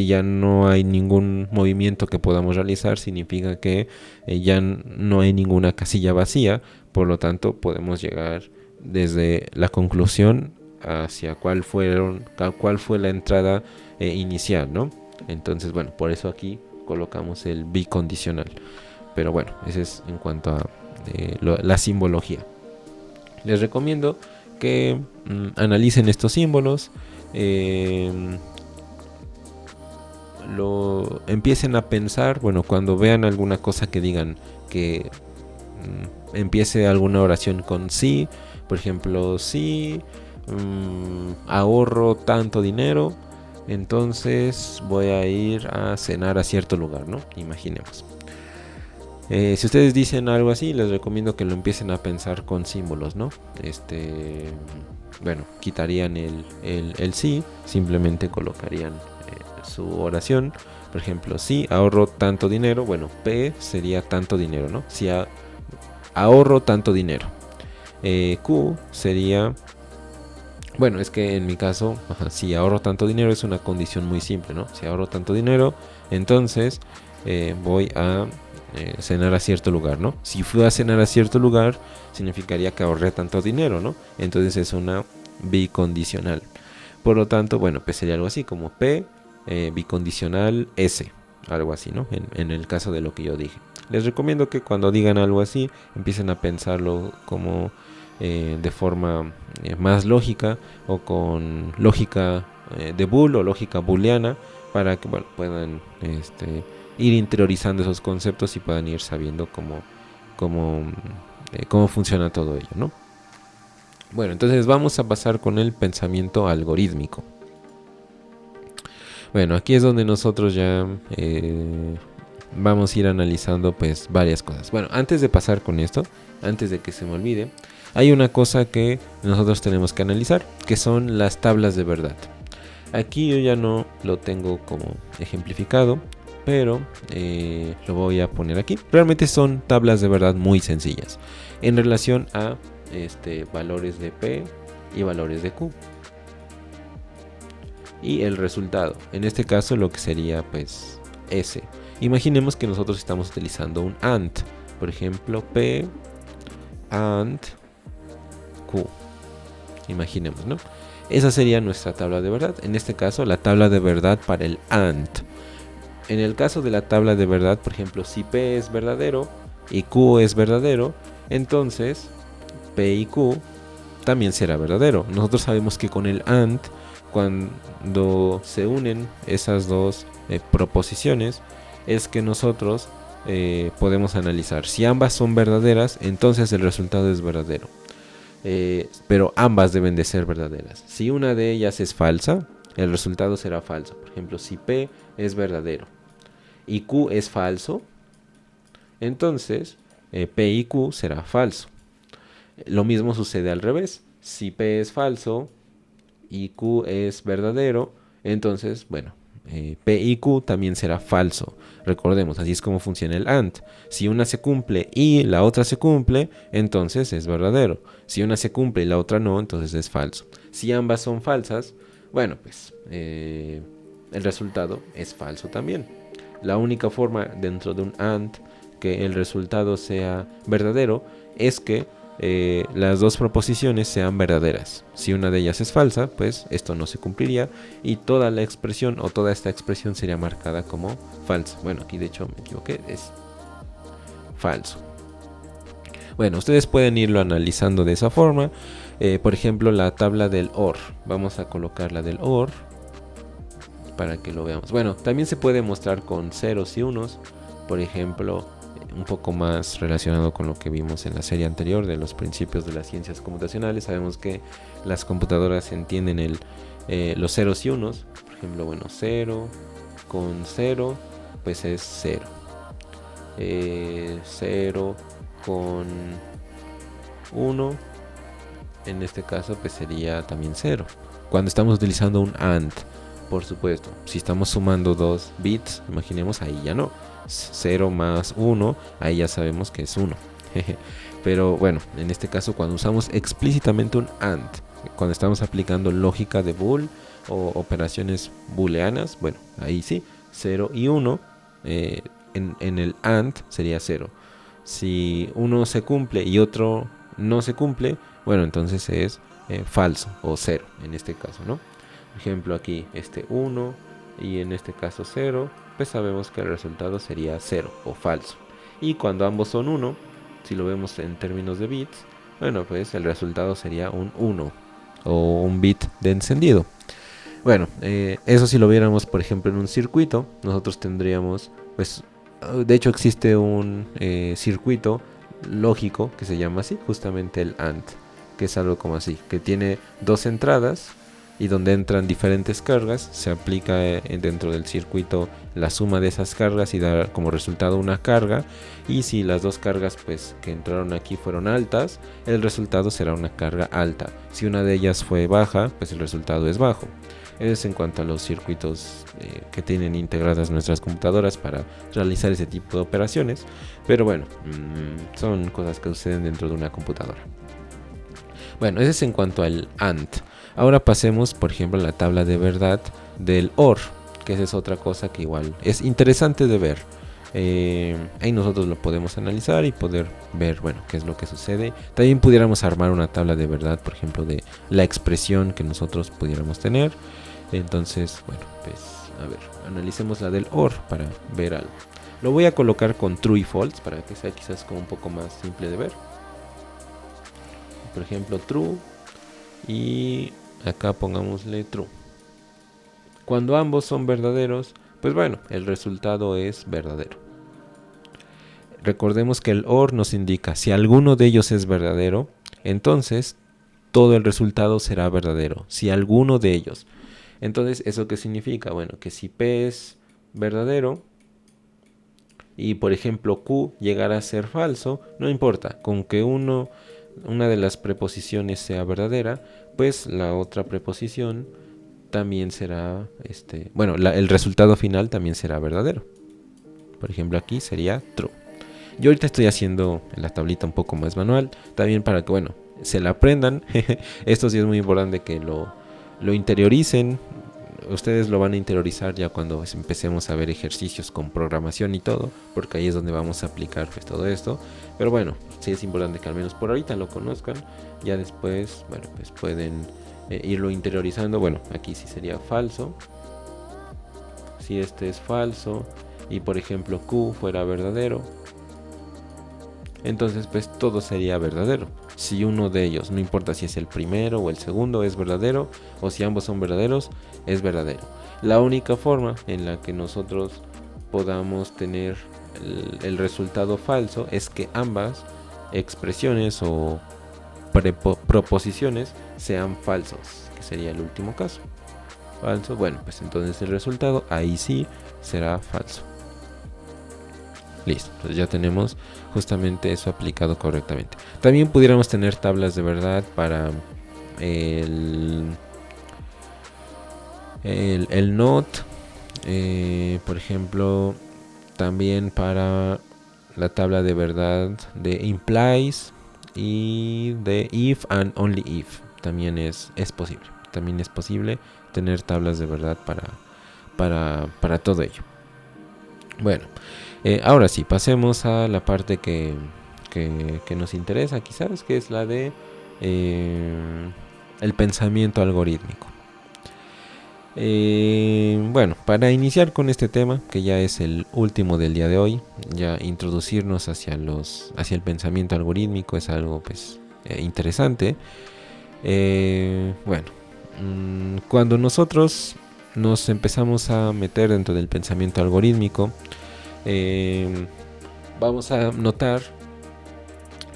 ya no hay ningún movimiento que podamos realizar, significa que ya no hay ninguna casilla vacía, por lo tanto podemos llegar desde la conclusión hacia cuál fue la entrada inicial, ¿no? Entonces, bueno, por eso aquí colocamos el bicondicional. Pero bueno, ese es en cuanto a la simbología. Les recomiendo que analicen estos símbolos, lo empiecen a pensar, bueno, cuando vean alguna cosa que digan que empiece alguna oración con sí, por ejemplo, sí, ahorro tanto dinero, entonces voy a ir a cenar a cierto lugar, ¿no? Imaginemos. Si ustedes dicen algo así, les recomiendo que lo empiecen a pensar con símbolos, ¿no? Bueno, quitarían el sí, simplemente colocarían su oración. Por ejemplo, si ahorro tanto dinero, bueno, P sería tanto dinero, ¿no? Si ahorro tanto dinero. Q sería, bueno, es que en mi caso, si ahorro tanto dinero es una condición muy simple, ¿no? Si ahorro tanto dinero, entonces voy a cenar a cierto lugar, ¿no? Si fui a cenar a cierto lugar, significaría que ahorré tanto dinero, ¿no? Entonces es una bicondicional. Por lo tanto, bueno, pues sería algo así como P bicondicional S, algo así, ¿no? En el caso de lo que yo dije. Les recomiendo que cuando digan algo así, empiecen a pensarlo como de forma más lógica o con lógica de Boole o lógica booleana para que bueno, puedan ir interiorizando esos conceptos y puedan ir sabiendo cómo funciona todo ello, ¿no? Bueno, entonces vamos a pasar con el pensamiento algorítmico. Bueno, aquí es donde nosotros ya vamos a ir analizando pues varias cosas. Bueno, antes de pasar con esto, antes de que se me olvide, hay una cosa que nosotros tenemos que analizar, que son las tablas de verdad. Aquí yo ya no lo tengo como ejemplificado, pero lo voy a poner aquí. Realmente son tablas de verdad muy sencillas en relación a valores de P y valores de Q. Y el resultado, en este caso lo que sería pues S. Imaginemos que nosotros estamos utilizando un AND, por ejemplo P AND Q. Imaginemos, ¿no? Esa sería nuestra tabla de verdad. En este caso, la tabla de verdad para el AND. En el caso de la tabla de verdad, por ejemplo, si P es verdadero y Q es verdadero, entonces P y Q también será verdadero. Nosotros sabemos que con el AND, cuando se unen esas dos proposiciones, es que nosotros podemos analizar. Si ambas son verdaderas, entonces el resultado es verdadero. Pero ambas deben de ser verdaderas. Si una de ellas es falsa, el resultado será falso. Por ejemplo, si P es verdadero y Q es falso, entonces P y Q será falso. Lo mismo sucede al revés. Si P es falso y Q es verdadero, entonces, bueno, P y Q también será falso. Recordemos, así es como funciona el AND. Si una se cumple y la otra se cumple, entonces es verdadero. Si una se cumple y la otra no, entonces es falso. Si ambas son falsas, bueno, pues el resultado es falso también. La única forma dentro de un AND que el resultado sea verdadero es que las dos proposiciones sean verdaderas. Si una de ellas es falsa, pues esto no se cumpliría y toda la expresión o toda esta expresión sería marcada como falsa. Bueno, aquí de hecho me equivoqué, es falso. Bueno, ustedes pueden irlo analizando de esa forma. Por ejemplo, la tabla del OR. Vamos a colocar la del OR para que lo veamos. Bueno, también se puede mostrar con ceros y unos. Por ejemplo, un poco más relacionado con lo que vimos en la serie anterior de los principios de las ciencias computacionales. Sabemos que las computadoras entienden los ceros y unos. Por ejemplo, bueno, 0 con 0 pues es 0. 0 con 1 en este caso pues sería también 0. Cuando estamos utilizando un AND, por supuesto, si estamos sumando 2 bits, imaginemos, ahí ya no. 0 más 1, ahí ya sabemos que es 1. Pero bueno, en este caso cuando usamos explícitamente un AND, cuando estamos aplicando lógica de Boole o operaciones booleanas, bueno, ahí sí, 0 y 1 en el AND sería 0. Si uno se cumple y otro no se cumple, bueno, entonces es falso o 0 en este caso, ¿no? Por ejemplo, aquí 1 y en este caso 0, pues sabemos que el resultado sería 0 o falso. Y cuando ambos son 1, si lo vemos en términos de bits, bueno, pues el resultado sería un 1 o un bit de encendido. Bueno, eso si lo viéramos, por ejemplo, en un circuito, nosotros tendríamos, pues, de hecho existe un circuito lógico que se llama así, justamente el AND, que es algo como así, que tiene dos entradas y donde entran diferentes cargas, se aplica dentro del circuito la suma de esas cargas y da como resultado una carga, y si las dos cargas pues que entraron aquí fueron altas, el resultado será una carga alta. Si una de ellas fue baja, pues el resultado es bajo. Eso es en cuanto a los circuitos que tienen integradas nuestras computadoras para realizar ese tipo de operaciones. Pero bueno, son cosas que suceden dentro de una computadora. Bueno, eso es en cuanto al AND. Ahora pasemos, por ejemplo, a la tabla de verdad del OR, que esa es otra cosa que igual es interesante de ver. Ahí nosotros lo podemos analizar y poder ver, bueno, qué es lo que sucede. También pudiéramos armar una tabla de verdad, por ejemplo, de la expresión que nosotros pudiéramos tener. Entonces, bueno, pues a ver, analicemos la del OR para ver algo. Lo voy a colocar con true y false para que sea quizás como un poco más simple de ver. Por ejemplo, true y acá pongámosle true. Cuando ambos son verdaderos, pues bueno, el resultado es verdadero. Recordemos que el OR nos indica si alguno de ellos es verdadero, entonces todo el resultado será verdadero. Si alguno de ellos. Entonces, ¿eso qué significa? Bueno, que si P es verdadero y por ejemplo Q llegara a ser falso, no importa, con que una de las preposiciones sea verdadera, pues la otra preposición también será, el resultado final también será verdadero. Por ejemplo, aquí sería true. Yo ahorita estoy haciendo la tablita un poco más manual, también para que, bueno, se la aprendan. Esto sí es muy importante que lo interioricen. Ustedes lo van a interiorizar ya cuando empecemos a ver ejercicios con programación y todo, porque ahí es donde vamos a aplicar pues todo esto. Pero bueno, sí es importante que al menos por ahorita lo conozcan. Ya después, bueno, pues pueden irlo interiorizando. Bueno, aquí sí sería falso. Si este es falso y por ejemplo Q fuera verdadero, entonces pues todo sería verdadero. Si uno de ellos, no importa si es el primero o el segundo, es verdadero, o si ambos son verdaderos, es verdadero. La única forma en la que nosotros podamos tener el resultado falso es que ambas expresiones o proposiciones sean falsos, que sería el último caso. Falso, bueno, pues entonces el resultado ahí sí será falso. Listo, entonces ya tenemos justamente eso aplicado correctamente. También pudiéramos tener tablas de verdad para el not, por ejemplo, también para la tabla de verdad de implies y de if and only if. También es posible. También es posible tener tablas de verdad para todo ello. Bueno, ahora sí, pasemos a la parte que nos interesa quizás, que es la de el pensamiento algorítmico. Bueno, para iniciar con este tema, que ya es el último del día de hoy, ya introducirnos hacia el pensamiento algorítmico es algo pues interesante. Bueno, cuando nosotros nos empezamos a meter dentro del pensamiento algorítmico, vamos a notar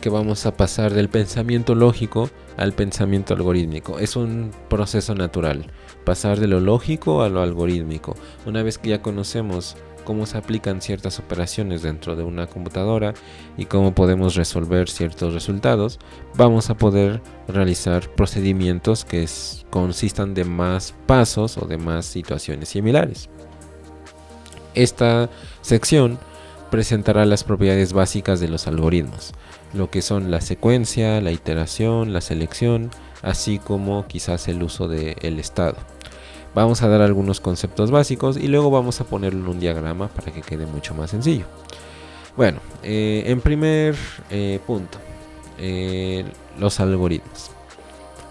que vamos a pasar del pensamiento lógico al pensamiento algorítmico. Es un proceso natural, pasar de lo lógico a lo algorítmico. Una vez que ya conocemos cómo se aplican ciertas operaciones dentro de una computadora y cómo podemos resolver ciertos resultados, vamos a poder realizar procedimientos que consistan de más pasos o de más situaciones similares. Esta sección presentará las propiedades básicas de los algoritmos, lo que son la secuencia, la iteración, la selección, así como quizás el uso del estado. Vamos a dar algunos conceptos básicos y luego vamos a ponerlo en un diagrama para que quede mucho más sencillo. Bueno, en primer punto, los algoritmos.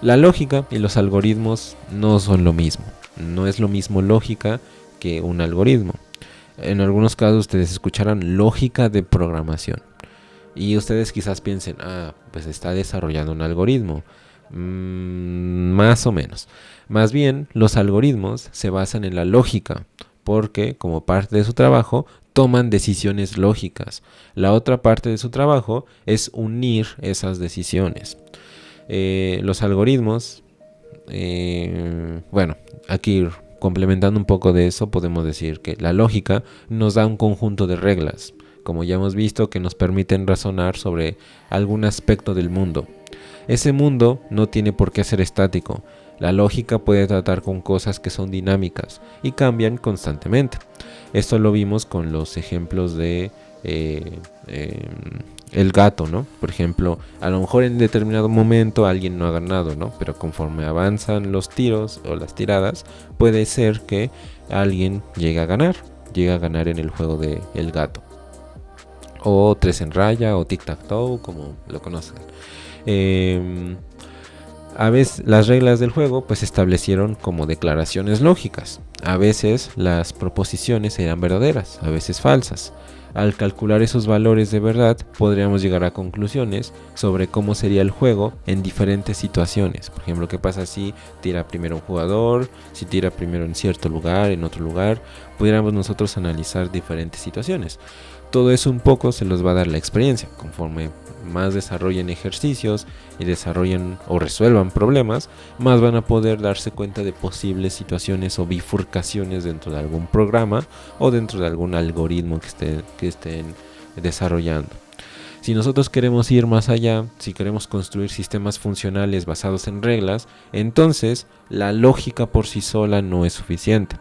La lógica y los algoritmos no son lo mismo. No es lo mismo lógica que un algoritmo. En algunos casos ustedes escucharán lógica de programación. Y ustedes quizás piensen, pues está desarrollando un algoritmo. Más o menos. Más bien, los algoritmos se basan en la lógica, porque como parte de su trabajo toman decisiones lógicas. La otra parte de su trabajo es unir esas decisiones. Los algoritmos, bueno, aquí complementando un poco de eso, podemos decir que la lógica nos da un conjunto de reglas, como ya hemos visto, que nos permiten razonar sobre algún aspecto del mundo. Ese mundo no tiene por qué ser estático. La lógica puede tratar con cosas que son dinámicas y cambian constantemente. Esto lo vimos con los ejemplos de el gato, ¿no? Por ejemplo, a lo mejor en determinado momento alguien no ha ganado, ¿no? Pero conforme avanzan los tiros o las tiradas, puede ser que alguien llegue a ganar en el juego de el gato. O 3 en raya o tic-tac-toe, como lo conozcan. A veces las reglas del juego pues se establecieron como declaraciones lógicas. A veces las proposiciones eran verdaderas, a veces falsas. Al calcular esos valores de verdad, podríamos llegar a conclusiones sobre cómo sería el juego en diferentes situaciones. Por ejemplo, qué pasa si tira primero un jugador, si tira primero en cierto lugar, en otro lugar. Pudiéramos nosotros analizar diferentes situaciones. Todo eso un poco se los va a dar la experiencia. Conforme más desarrollen ejercicios y desarrollen o resuelvan problemas, más van a poder darse cuenta de posibles situaciones o bifurcaciones dentro de algún programa o dentro de algún algoritmo que estén desarrollando. Si nosotros queremos ir más allá, si queremos construir sistemas funcionales basados en reglas, entonces la lógica por sí sola no es suficiente.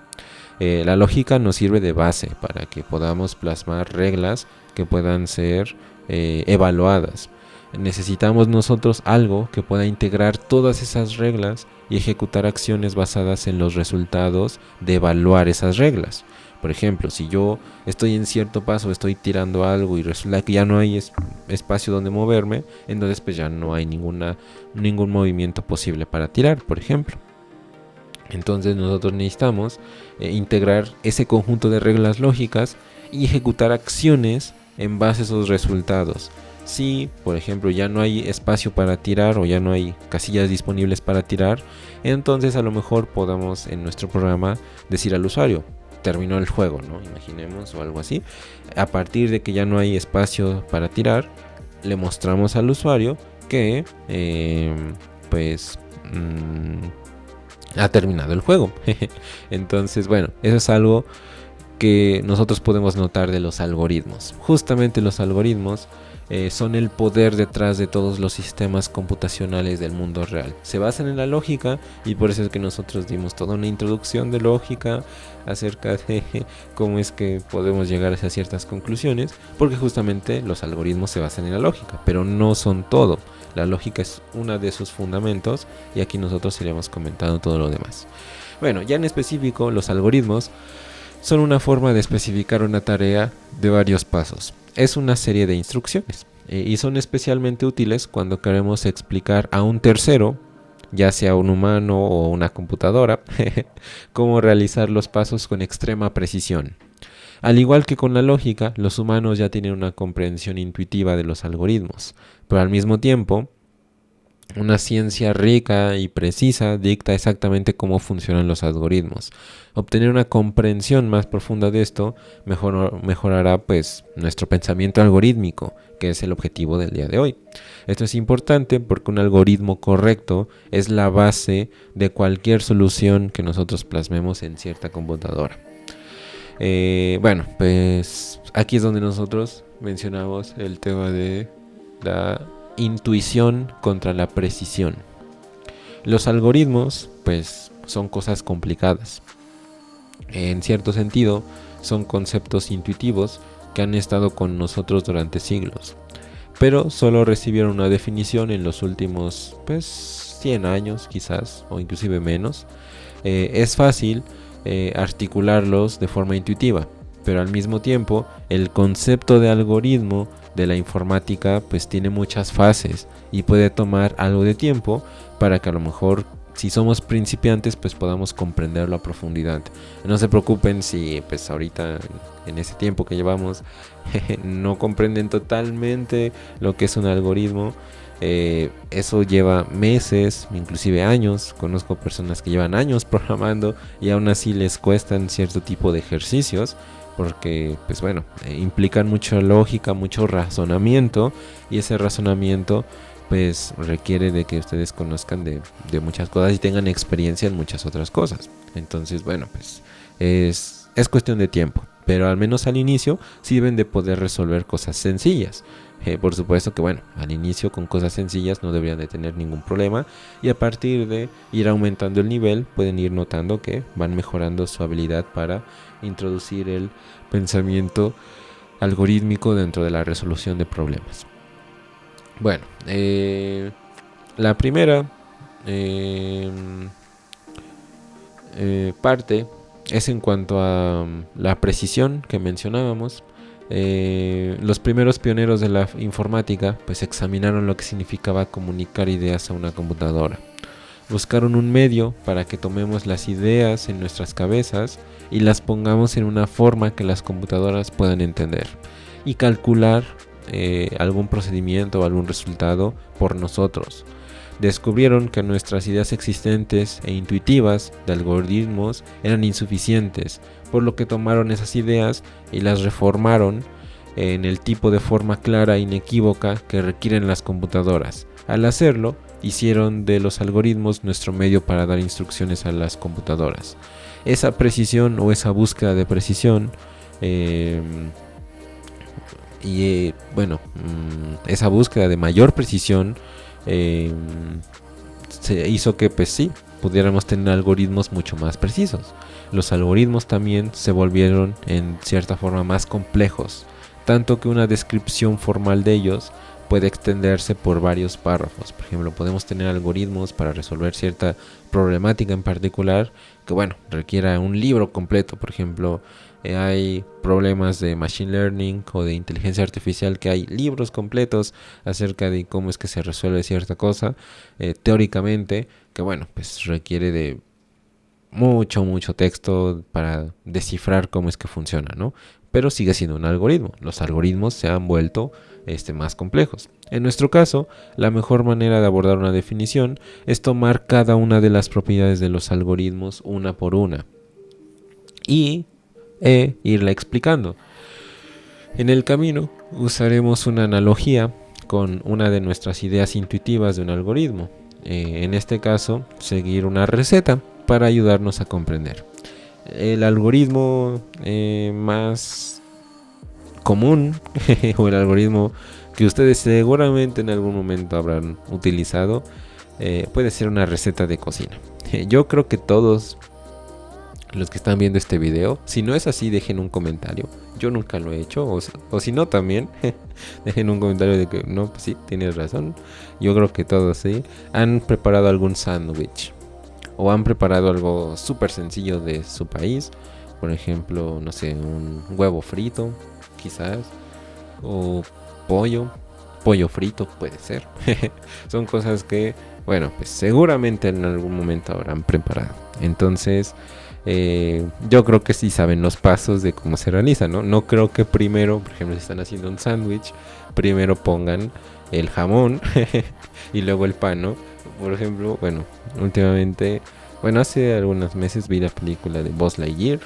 La lógica nos sirve de base para que podamos plasmar reglas que puedan ser evaluadas. Necesitamos nosotros algo que pueda integrar todas esas reglas y ejecutar acciones basadas en los resultados de evaluar esas reglas. Por ejemplo, si yo estoy en cierto paso, estoy tirando algo y resulta que ya no hay espacio donde moverme, entonces pues ya no hay ningún movimiento posible para tirar, por ejemplo. Entonces nosotros necesitamos integrar ese conjunto de reglas lógicas y ejecutar acciones en base a esos resultados. Si, por ejemplo, ya no hay espacio para tirar o ya no hay casillas disponibles para tirar, entonces a lo mejor podamos en nuestro programa decir al usuario, terminó el juego, ¿no? Imaginemos, o algo así. A partir de que ya no hay espacio para tirar, le mostramos al usuario que ha terminado el juego. Entonces, bueno, eso es algo que nosotros podemos notar de los algoritmos. Justamente los algoritmos son el poder detrás de todos los sistemas computacionales del mundo real. Se basan en la lógica y por eso es que nosotros dimos toda una introducción de lógica acerca de cómo es que podemos llegar a ciertas conclusiones, porque justamente los algoritmos se basan en la lógica, pero no son todo. La lógica es uno de sus fundamentos y aquí nosotros iremos comentando todo lo demás. Bueno, ya en específico, los algoritmos son una forma de especificar una tarea de varios pasos. Es una serie de instrucciones y son especialmente útiles cuando queremos explicar a un tercero, ya sea un humano o una computadora, cómo realizar los pasos con extrema precisión. Al igual que con la lógica, los humanos ya tienen una comprensión intuitiva de los algoritmos, pero al mismo tiempo, una ciencia rica y precisa dicta exactamente cómo funcionan los algoritmos. Obtener una comprensión más profunda de esto mejorará pues nuestro pensamiento algorítmico, que es el objetivo del día de hoy. Esto es importante porque un algoritmo correcto es la base de cualquier solución que nosotros plasmemos en cierta computadora. Bueno, pues aquí es donde nosotros mencionamos el tema de la intuición contra la precisión. Los algoritmos, pues, son cosas complicadas. En cierto sentido, son conceptos intuitivos que han estado con nosotros durante siglos, pero solo recibieron una definición en los últimos, pues, 100 años quizás, o inclusive menos. Es fácil articularlos de forma intuitiva, pero al mismo tiempo el concepto de algoritmo de la informática pues tiene muchas fases y puede tomar algo de tiempo para que a lo mejor si somos principiantes, pues podamos comprenderlo a profundidad. No se preocupen si pues ahorita en ese tiempo que llevamos no comprenden totalmente lo que es un algoritmo. Eso lleva meses, inclusive años. Conozco personas que llevan años programando y aún así les cuestan cierto tipo de ejercicios, porque pues bueno, implican mucha lógica, mucho razonamiento, y ese razonamiento pues requiere de que ustedes conozcan de muchas cosas y tengan experiencia en muchas otras cosas. Entonces bueno, pues es cuestión de tiempo, pero al menos al inicio sí deben de poder resolver cosas sencillas. Por supuesto que bueno, al inicio con cosas sencillas no deberían de tener ningún problema, y a partir de ir aumentando el nivel pueden ir notando que van mejorando su habilidad para introducir el pensamiento algorítmico dentro de la resolución de problemas. Bueno, la primera parte es en cuanto a la precisión que mencionábamos. Los primeros pioneros de la informática pues examinaron lo que significaba comunicar ideas a una computadora. Buscaron un medio para que tomemos las ideas en nuestras cabezas y las pongamos en una forma que las computadoras puedan entender y calcular algún procedimiento o algún resultado por nosotros. Descubrieron que nuestras ideas existentes e intuitivas de algoritmos eran insuficientes, por lo que tomaron esas ideas y las reformaron en el tipo de forma clara e inequívoca que requieren las computadoras. Al hacerlo, hicieron de los algoritmos nuestro medio para dar instrucciones a las computadoras. Esa precisión o esa búsqueda de precisión esa búsqueda de mayor precisión se hizo que pues sí, pudiéramos tener algoritmos mucho más precisos. Los algoritmos también se volvieron en cierta forma más complejos, tanto que una descripción formal de ellos puede extenderse por varios párrafos. Por ejemplo, podemos tener algoritmos para resolver cierta problemática en particular que bueno, requiera un libro completo. Por ejemplo, hay problemas de machine learning o de inteligencia artificial que hay libros completos acerca de cómo es que se resuelve cierta cosa teóricamente, que bueno, pues requiere de mucho texto para descifrar cómo es que funciona, ¿no? Pero sigue siendo un algoritmo. Los algoritmos se han vuelto más complejos. En nuestro caso, la mejor manera de abordar una definición es tomar cada una de las propiedades de los algoritmos una por una y irla explicando. En el camino usaremos una analogía con una de nuestras ideas intuitivas de un algoritmo. En este caso, seguir una receta para ayudarnos a comprender. El algoritmo más común o el algoritmo que ustedes seguramente en algún momento habrán utilizado puede ser una receta de cocina. Yo creo que todos los que están viendo este video, si no es así, dejen un comentario. Yo nunca lo he hecho, o si no también dejen un comentario de que no, pues sí, tienes razón. Yo creo que todos sí han preparado algún sándwich o han preparado algo súper sencillo de su país. Por ejemplo, no sé, un huevo frito, quizás, o pollo frito puede ser. Son cosas que, bueno, pues seguramente en algún momento habrán preparado. Entonces, yo creo que sí saben los pasos de cómo se realiza, ¿no? No creo que primero, por ejemplo, si están haciendo un sándwich, primero pongan el jamón y luego el pan, ¿no? Por ejemplo, bueno, últimamente, bueno, hace algunos meses vi la película de Buzz Lightyear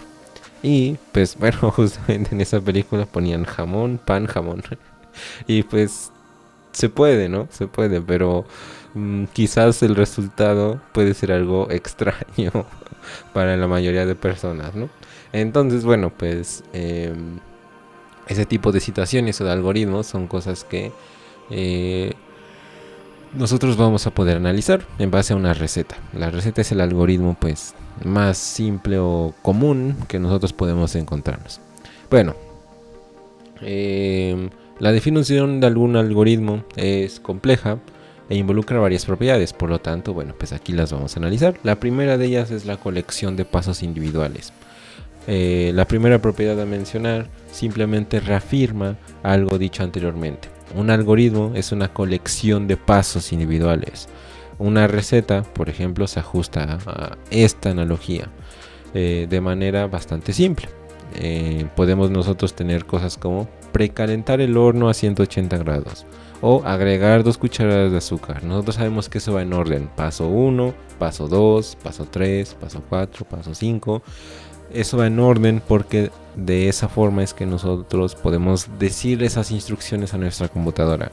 y pues bueno, justamente en esa película ponían jamón, pan, jamón y pues se puede, ¿no? Se puede, pero quizás el resultado puede ser algo extraño para la mayoría de personas, ¿no? Entonces, bueno, pues ese tipo de situaciones o de algoritmos son cosas que nosotros vamos a poder analizar en base a una receta. La receta es el algoritmo pues más simple o común que nosotros podemos encontrarnos. Bueno, la definición de algún algoritmo es compleja e involucra varias propiedades, por lo tanto, bueno, pues aquí las vamos a analizar. La primera de ellas es la colección de pasos individuales. La primera propiedad a mencionar simplemente reafirma algo dicho anteriormente. Un algoritmo es una colección de pasos individuales. una receta, por ejemplo, se ajusta a esta analogía de manera bastante simple. Podemos nosotros tener cosas como precalentar el horno a 180 grados o agregar 2 cucharadas de azúcar. Nosotros sabemos que eso va en orden: paso 1, paso 2, paso 3, paso 4, paso 5. Eso va en orden porque de esa forma es que nosotros podemos decir esas instrucciones a nuestra computadora.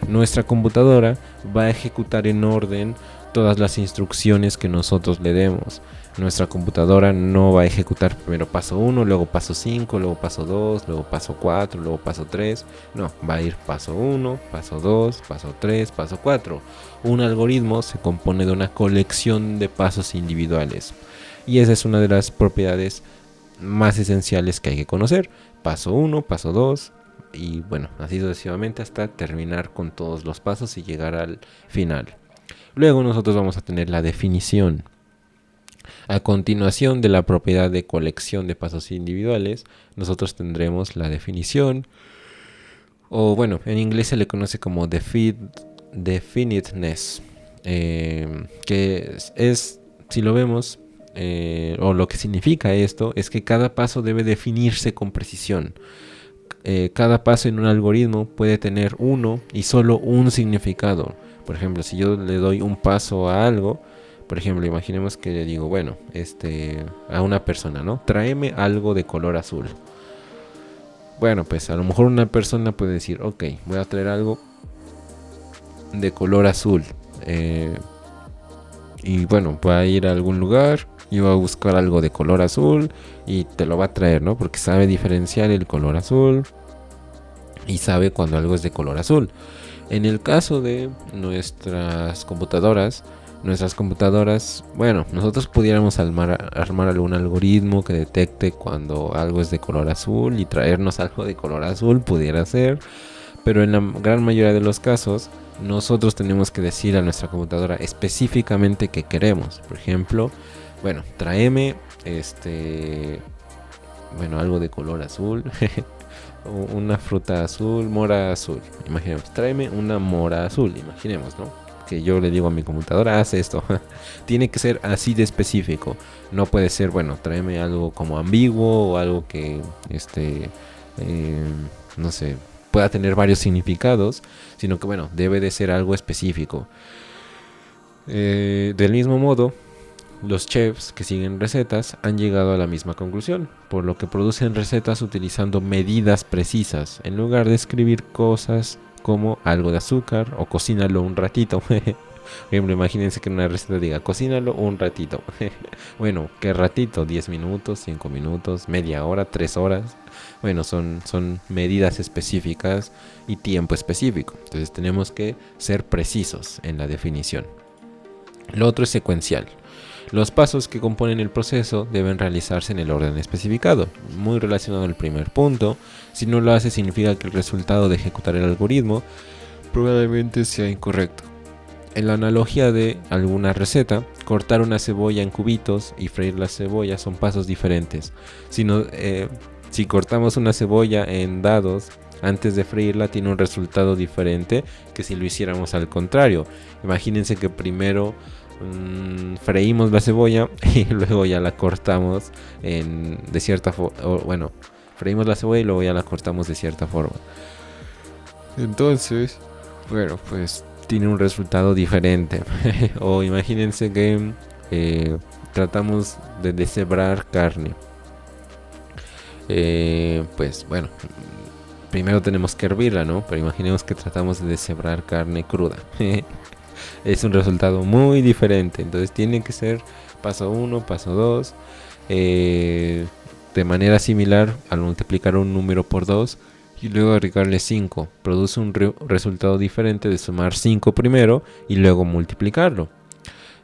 Nuestra computadora va a ejecutar en orden todas las instrucciones que nosotros le demos. Nuestra computadora no va a ejecutar primero paso 1, luego paso 5, luego paso 2, luego paso 4, luego paso 3. No, va a ir paso 1, paso 2, paso 3, paso 4. Un algoritmo se compone de una colección de pasos individuales. Y esa es una de las propiedades más esenciales que hay que conocer. Paso 1, paso 2 y bueno, así sucesivamente hasta terminar con todos los pasos y llegar al final. Luego nosotros vamos a tener la definición. A continuación de la propiedad de colección de pasos individuales, nosotros tendremos la definición, o bueno, en inglés se le conoce como definiteness, que es, si lo vemos, o lo que significa esto, es que cada paso debe definirse con precisión. Cada paso en un algoritmo puede tener uno y solo un significado. Por ejemplo, si yo le doy un paso a algo, por ejemplo, imaginemos que le digo, bueno, a una persona, ¿no? Tráeme algo de color azul. Bueno, pues a lo mejor una persona puede decir, ok, voy a traer algo de color azul. Y bueno, va a ir a algún lugar y va a buscar algo de color azul y te lo va a traer, ¿no? Porque sabe diferenciar el color azul y sabe cuando algo es de color azul. En el caso de nuestras computadoras, bueno, nosotros pudiéramos armar algún algoritmo que detecte cuando algo es de color azul y traernos algo de color azul, pudiera ser. Pero en la gran mayoría de los casos, nosotros tenemos que decir a nuestra computadora específicamente qué queremos. Por ejemplo, bueno, tráeme algo de color azul. Una fruta azul, mora azul. Imaginemos, tráeme una mora azul. Imaginemos, ¿no? Que yo le digo a mi computadora, haz esto. Tiene que ser así de específico. No puede ser, bueno, tráeme algo como ambiguo o algo que, no sé, pueda tener varios significados, sino que, bueno, debe de ser algo específico. Del mismo modo, los chefs que siguen recetas han llegado a la misma conclusión, por lo que producen recetas utilizando medidas precisas, en lugar de escribir cosas como algo de azúcar o cocínalo un ratito. Por ejemplo, imagínense que en una receta diga cocínalo un ratito. Bueno, ¿qué ratito? 10 minutos, 5 minutos, media hora, 3 horas. Bueno, son medidas específicas y tiempo específico. Entonces tenemos que ser precisos en la definición. Lo otro es secuencial. Los pasos que componen el proceso deben realizarse en el orden especificado, muy relacionado al primer punto. Si no lo hace, significa que el resultado de ejecutar el algoritmo probablemente sea incorrecto. En la analogía de alguna receta, cortar una cebolla en cubitos y freír la cebolla son pasos diferentes. Si cortamos una cebolla en dados antes de freírla, tiene un resultado diferente que si lo hiciéramos al contrario. Imagínense que primero freímos la cebolla y luego ya la cortamos de cierta forma. Bueno, freímos la cebolla y luego ya la cortamos de cierta forma. Entonces, bueno, pues tiene un resultado diferente. O imagínense que tratamos de deshebrar carne. Pues bueno, primero tenemos que hervirla, ¿no? Pero imaginemos que tratamos de deshebrar carne cruda. Es un resultado muy diferente. Entonces tiene que ser paso 1, paso 2. De manera similar, al multiplicar un número por 2 y luego agregarle 5, produce un resultado diferente de sumar 5 primero y luego multiplicarlo.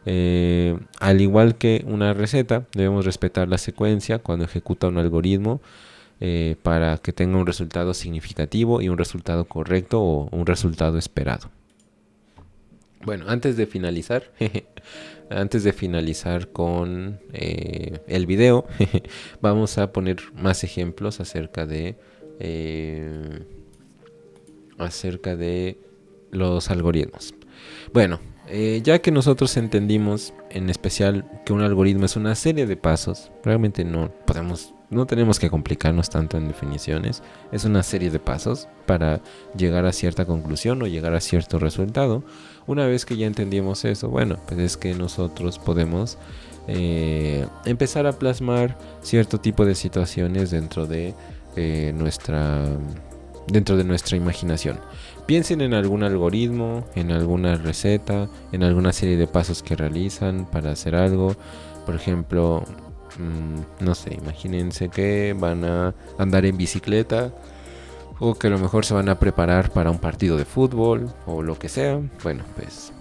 Al igual que una receta, debemos respetar la secuencia cuando ejecuta un algoritmo para que tenga un resultado significativo y un resultado correcto o un resultado esperado. Bueno, antes de finalizar con el video, vamos a poner más ejemplos acerca de los algoritmos. Bueno, Ya que nosotros entendimos en especial que un algoritmo es una serie de pasos, realmente no tenemos que complicarnos tanto en definiciones. Es una serie de pasos para llegar a cierta conclusión o llegar a cierto resultado. Una vez que ya entendimos eso, bueno, pues es que nosotros podemos empezar a plasmar cierto tipo de situaciones dentro de nuestra imaginación. Piensen en algún algoritmo, en alguna receta, en alguna serie de pasos que realizan para hacer algo. Por ejemplo, no sé, imagínense que van a andar en bicicleta o que a lo mejor se van a preparar para un partido de fútbol o lo que sea. Bueno, pues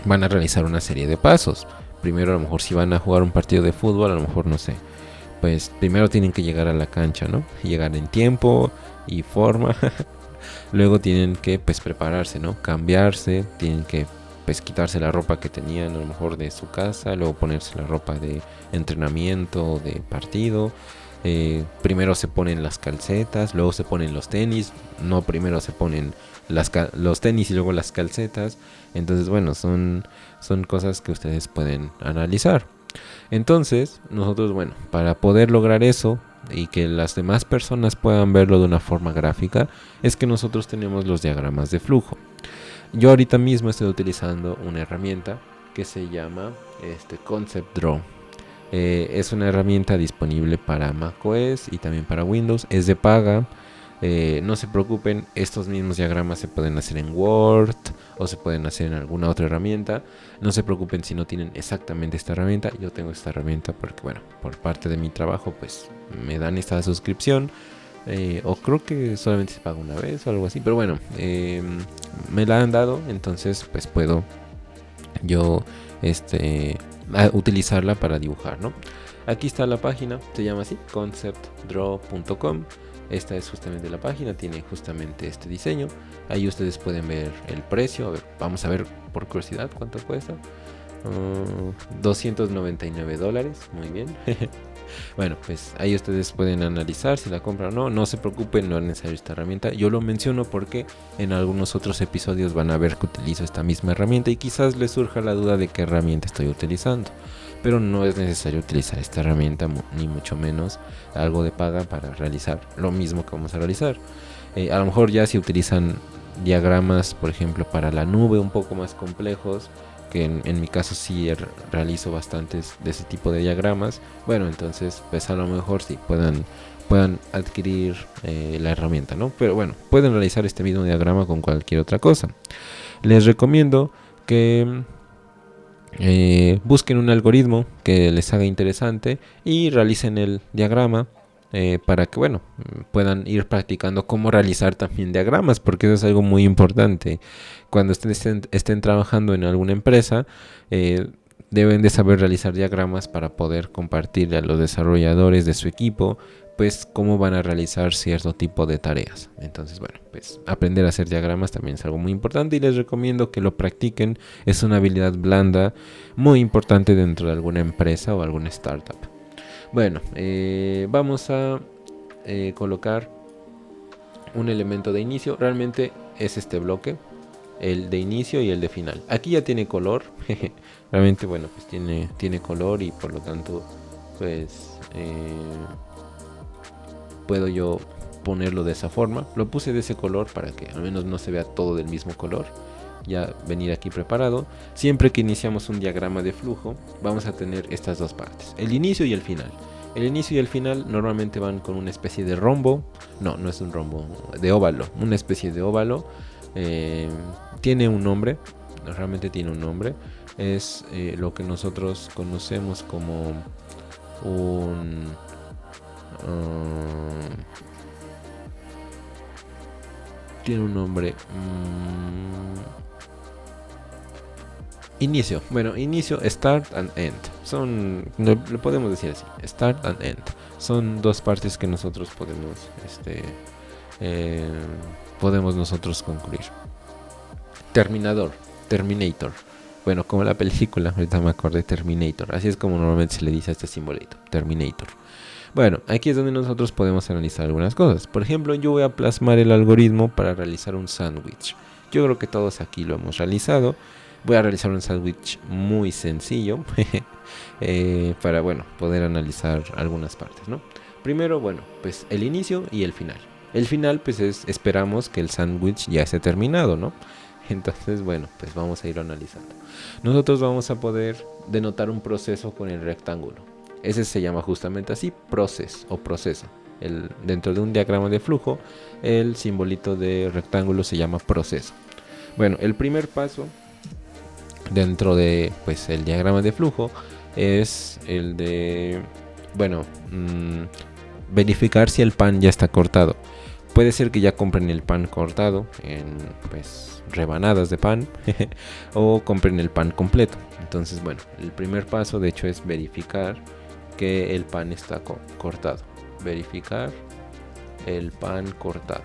van a realizar una serie de pasos. Primero, a lo mejor si van a jugar un partido de fútbol, a lo mejor no sé, pues primero tienen que llegar a la cancha, ¿no? Llegar en tiempo y forma. Luego tienen que pues prepararse, ¿no? Cambiarse, tienen que pues quitarse la ropa que tenían a lo mejor de su casa, luego ponerse la ropa de entrenamiento, de partido. Primero se ponen las calcetas, luego se ponen los tenis, no primero se ponen los tenis y luego las calcetas. Entonces bueno, son cosas que ustedes pueden analizar. Entonces nosotros, bueno, para poder lograr eso y que las demás personas puedan verlo de una forma gráfica, es que nosotros tenemos los diagramas de flujo. Yo ahorita mismo estoy utilizando una herramienta que se llama Concept Draw. Es una herramienta disponible para macOS y también para Windows. Es de paga. No se preocupen, estos mismos diagramas se pueden hacer en Word o se pueden hacer en alguna otra herramienta. No se preocupen si no tienen exactamente esta herramienta. Yo tengo esta herramienta porque, bueno, por parte de mi trabajo, pues me dan esta suscripción. O creo que solamente se paga una vez o algo así. Pero bueno, me la han dado, entonces pues puedo yo utilizarla para dibujar, ¿no? Aquí está la página, se llama así, conceptdraw.com. Esta es justamente la página, tiene justamente este diseño. Ahí ustedes pueden ver el precio. A ver, vamos a ver por curiosidad cuánto cuesta. $299, muy bien. Bueno, pues ahí ustedes pueden analizar si la compran o no. No se preocupen, no es necesario esta herramienta. Yo lo menciono porque en algunos otros episodios van a ver que utilizo esta misma herramienta y quizás les surja la duda de qué herramienta estoy utilizando. Pero no es necesario utilizar esta herramienta, ni mucho menos algo de paga para realizar lo mismo que vamos a realizar. A lo mejor ya si utilizan diagramas, por ejemplo, para la nube un poco más complejos, que en mi caso sí realizo bastantes de ese tipo de diagramas, bueno, entonces pues a lo mejor sí puedan adquirir la herramienta, ¿no? Pero bueno, pueden realizar este mismo diagrama con cualquier otra cosa. Les recomiendo que busquen un algoritmo que les haga interesante y realicen el diagrama para que, bueno, puedan ir practicando cómo realizar también diagramas, porque eso es algo muy importante. Cuando estén trabajando en alguna empresa, deben de saber realizar diagramas para poder compartirle a los desarrolladores de su equipo pues cómo van a realizar cierto tipo de tareas. Entonces, bueno, pues aprender a hacer diagramas también es algo muy importante y les recomiendo que lo practiquen. Es una habilidad blanda muy importante dentro de alguna empresa o alguna startup. Bueno, vamos a colocar un elemento de inicio. Realmente es este bloque, el de inicio y el de final. Aquí ya tiene color. Realmente, bueno, pues tiene color y por lo tanto, pues puedo yo ponerlo de esa forma. Lo puse de ese color para que al menos no se vea todo del mismo color. Ya venir aquí preparado. Siempre que iniciamos un diagrama de flujo, vamos a tener estas dos partes, el inicio y el final. El inicio y el final normalmente van con una especie de rombo. No es un rombo, de óvalo. Una especie de óvalo. Tiene un nombre. Realmente tiene un nombre. Es lo que nosotros conocemos como un... tiene un nombre. Inicio. Bueno, inicio, start and end. Lo podemos decir así. Start and end. Son dos partes que nosotros podemos nosotros concluir. Terminator. Bueno, como la película, ahorita me acordé, Terminator. Así es como normalmente se le dice a este simbolito. Terminator. Bueno, aquí es donde nosotros podemos analizar algunas cosas. Por ejemplo, yo voy a plasmar el algoritmo para realizar un sándwich. Yo creo que todos aquí lo hemos realizado. Voy a realizar un sándwich muy sencillo para, bueno, poder analizar algunas partes, ¿no? Primero, bueno, pues el inicio y el final. El final, pues esperamos que el sándwich ya esté terminado, ¿no? Entonces, bueno, pues vamos a ir analizando. Nosotros vamos a poder denotar un proceso con el rectángulo. Ese se llama justamente así, proceso o proceso. Dentro de un diagrama de flujo, el simbolito de rectángulo se llama proceso. Bueno, el primer paso dentro de, pues, el diagrama de flujo es el de, bueno, verificar si el pan ya está cortado. Puede ser que ya compren el pan cortado en, pues, rebanadas de pan o compren el pan completo. Entonces, bueno, el primer paso de hecho es verificar que el pan está cortado. Verificar el pan cortado.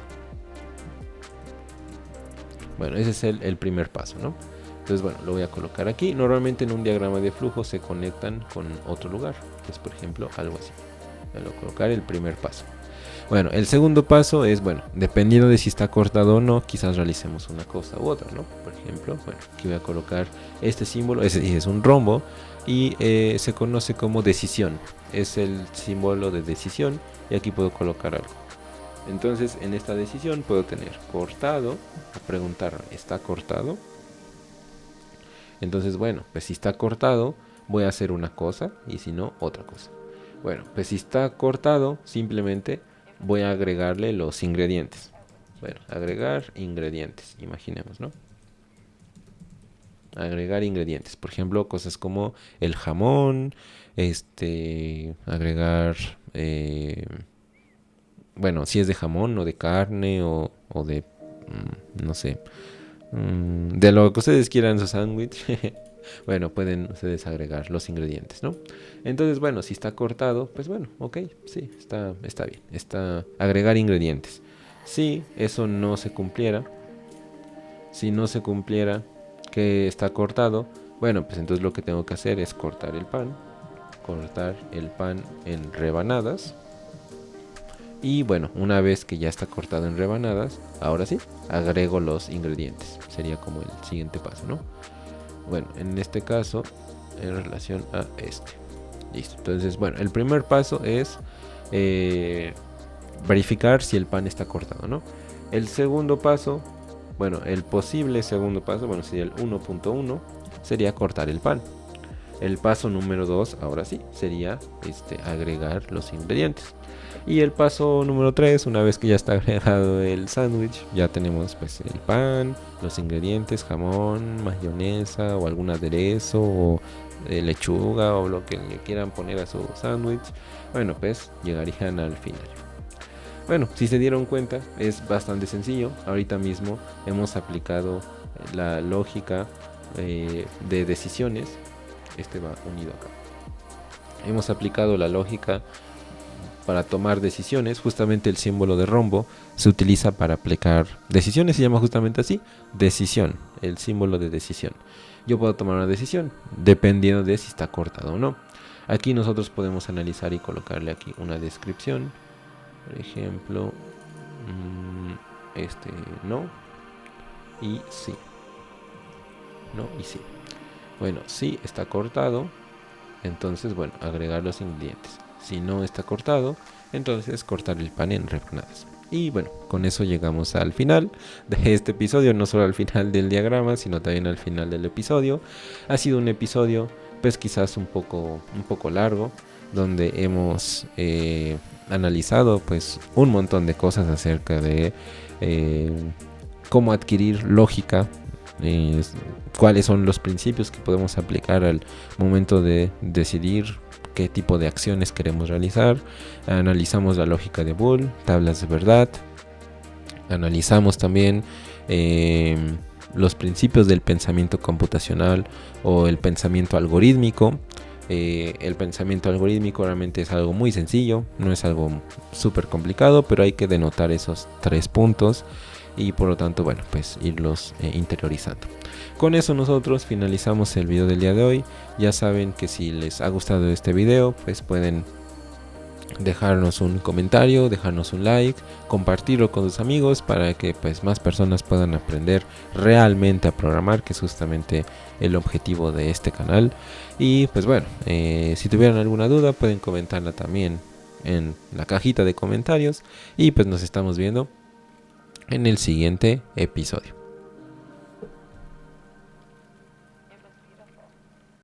Bueno, ese es el primer paso, ¿no? Entonces, bueno, lo voy a colocar aquí. Normalmente en un diagrama de flujo se conectan con otro lugar, que es, por ejemplo, algo así. Voy a colocar el primer paso. Bueno, el segundo paso es, bueno, dependiendo de si está cortado o no, quizás realicemos una cosa u otra, ¿no? Por ejemplo, bueno, aquí voy a colocar este símbolo, ese es un rombo y se conoce como decisión. Es el símbolo de decisión y aquí puedo colocar algo. Entonces, en esta decisión puedo tener cortado, o preguntar, ¿está cortado? Entonces, bueno, pues si está cortado, voy a hacer una cosa y si no, otra cosa. Bueno, pues si está cortado, simplemente voy a agregarle los ingredientes. Bueno, agregar ingredientes, imaginemos, ¿no? Agregar ingredientes, por ejemplo, cosas como el jamón, agregar, bueno, si es de jamón o de carne o de, no sé, de lo que ustedes quieran en su sándwich. Bueno, pueden ustedes agregar los ingredientes, ¿no? Entonces, bueno, si está cortado, pues bueno, ok, sí, está bien. Está agregar ingredientes. Si eso no se cumpliera, si no se cumpliera que está cortado, bueno, pues entonces lo que tengo que hacer es cortar el pan en rebanadas. Y bueno, una vez que ya está cortado en rebanadas, ahora sí, agrego los ingredientes. Sería como el siguiente paso, ¿no? Bueno, en este caso, en relación a este. Listo. Entonces, bueno, el primer paso es verificar si el pan está cortado, ¿no? El segundo paso, bueno, el posible segundo paso, bueno, sería el 1.1, sería cortar el pan. El paso número 2, ahora sí, sería agregar los ingredientes. Y el paso número 3, una vez que ya está agregado el sándwich, ya tenemos pues el pan, los ingredientes, jamón, mayonesa o algún aderezo o lechuga o lo que le quieran poner a su sándwich. Bueno, pues llegarían al final. Bueno, si se dieron cuenta, es bastante sencillo. Ahorita mismo hemos aplicado la lógica de decisiones. Este va unido acá. Hemos aplicado la lógica para tomar decisiones. Justamente el símbolo de rombo se utiliza para aplicar decisiones, se llama justamente así, decisión, el símbolo de decisión. Yo puedo tomar una decisión dependiendo de si está cortado o no. Aquí nosotros podemos analizar y colocarle aquí una descripción. Por ejemplo, no y sí. No y sí. Bueno, si está cortado, entonces, bueno, agregar los ingredientes. Si no está cortado, entonces cortar el pan en rebanadas. Y bueno, con eso llegamos al final de este episodio, no solo al final del diagrama, sino también al final del episodio. Ha sido un episodio, pues quizás un poco largo, donde hemos analizado pues un montón de cosas acerca de cómo adquirir lógica, cuáles son los principios que podemos aplicar al momento de decidir qué tipo de acciones queremos realizar. Analizamos la lógica de Boole, tablas de verdad. Analizamos también los principios del pensamiento computacional o el pensamiento algorítmico. El pensamiento algorítmico realmente es algo muy sencillo, no es algo súper complicado, pero hay que denotar esos 3 puntos y por lo tanto, bueno, pues irlos interiorizando. Con eso nosotros finalizamos el video del día de hoy. Ya saben que si les ha gustado este video, pues pueden dejarnos un comentario, dejarnos un like, compartirlo con sus amigos para que pues más personas puedan aprender realmente a programar, que es justamente el objetivo de este canal. Y pues bueno, si tuvieran alguna duda pueden comentarla también en la cajita de comentarios y pues nos estamos viendo en el siguiente episodio.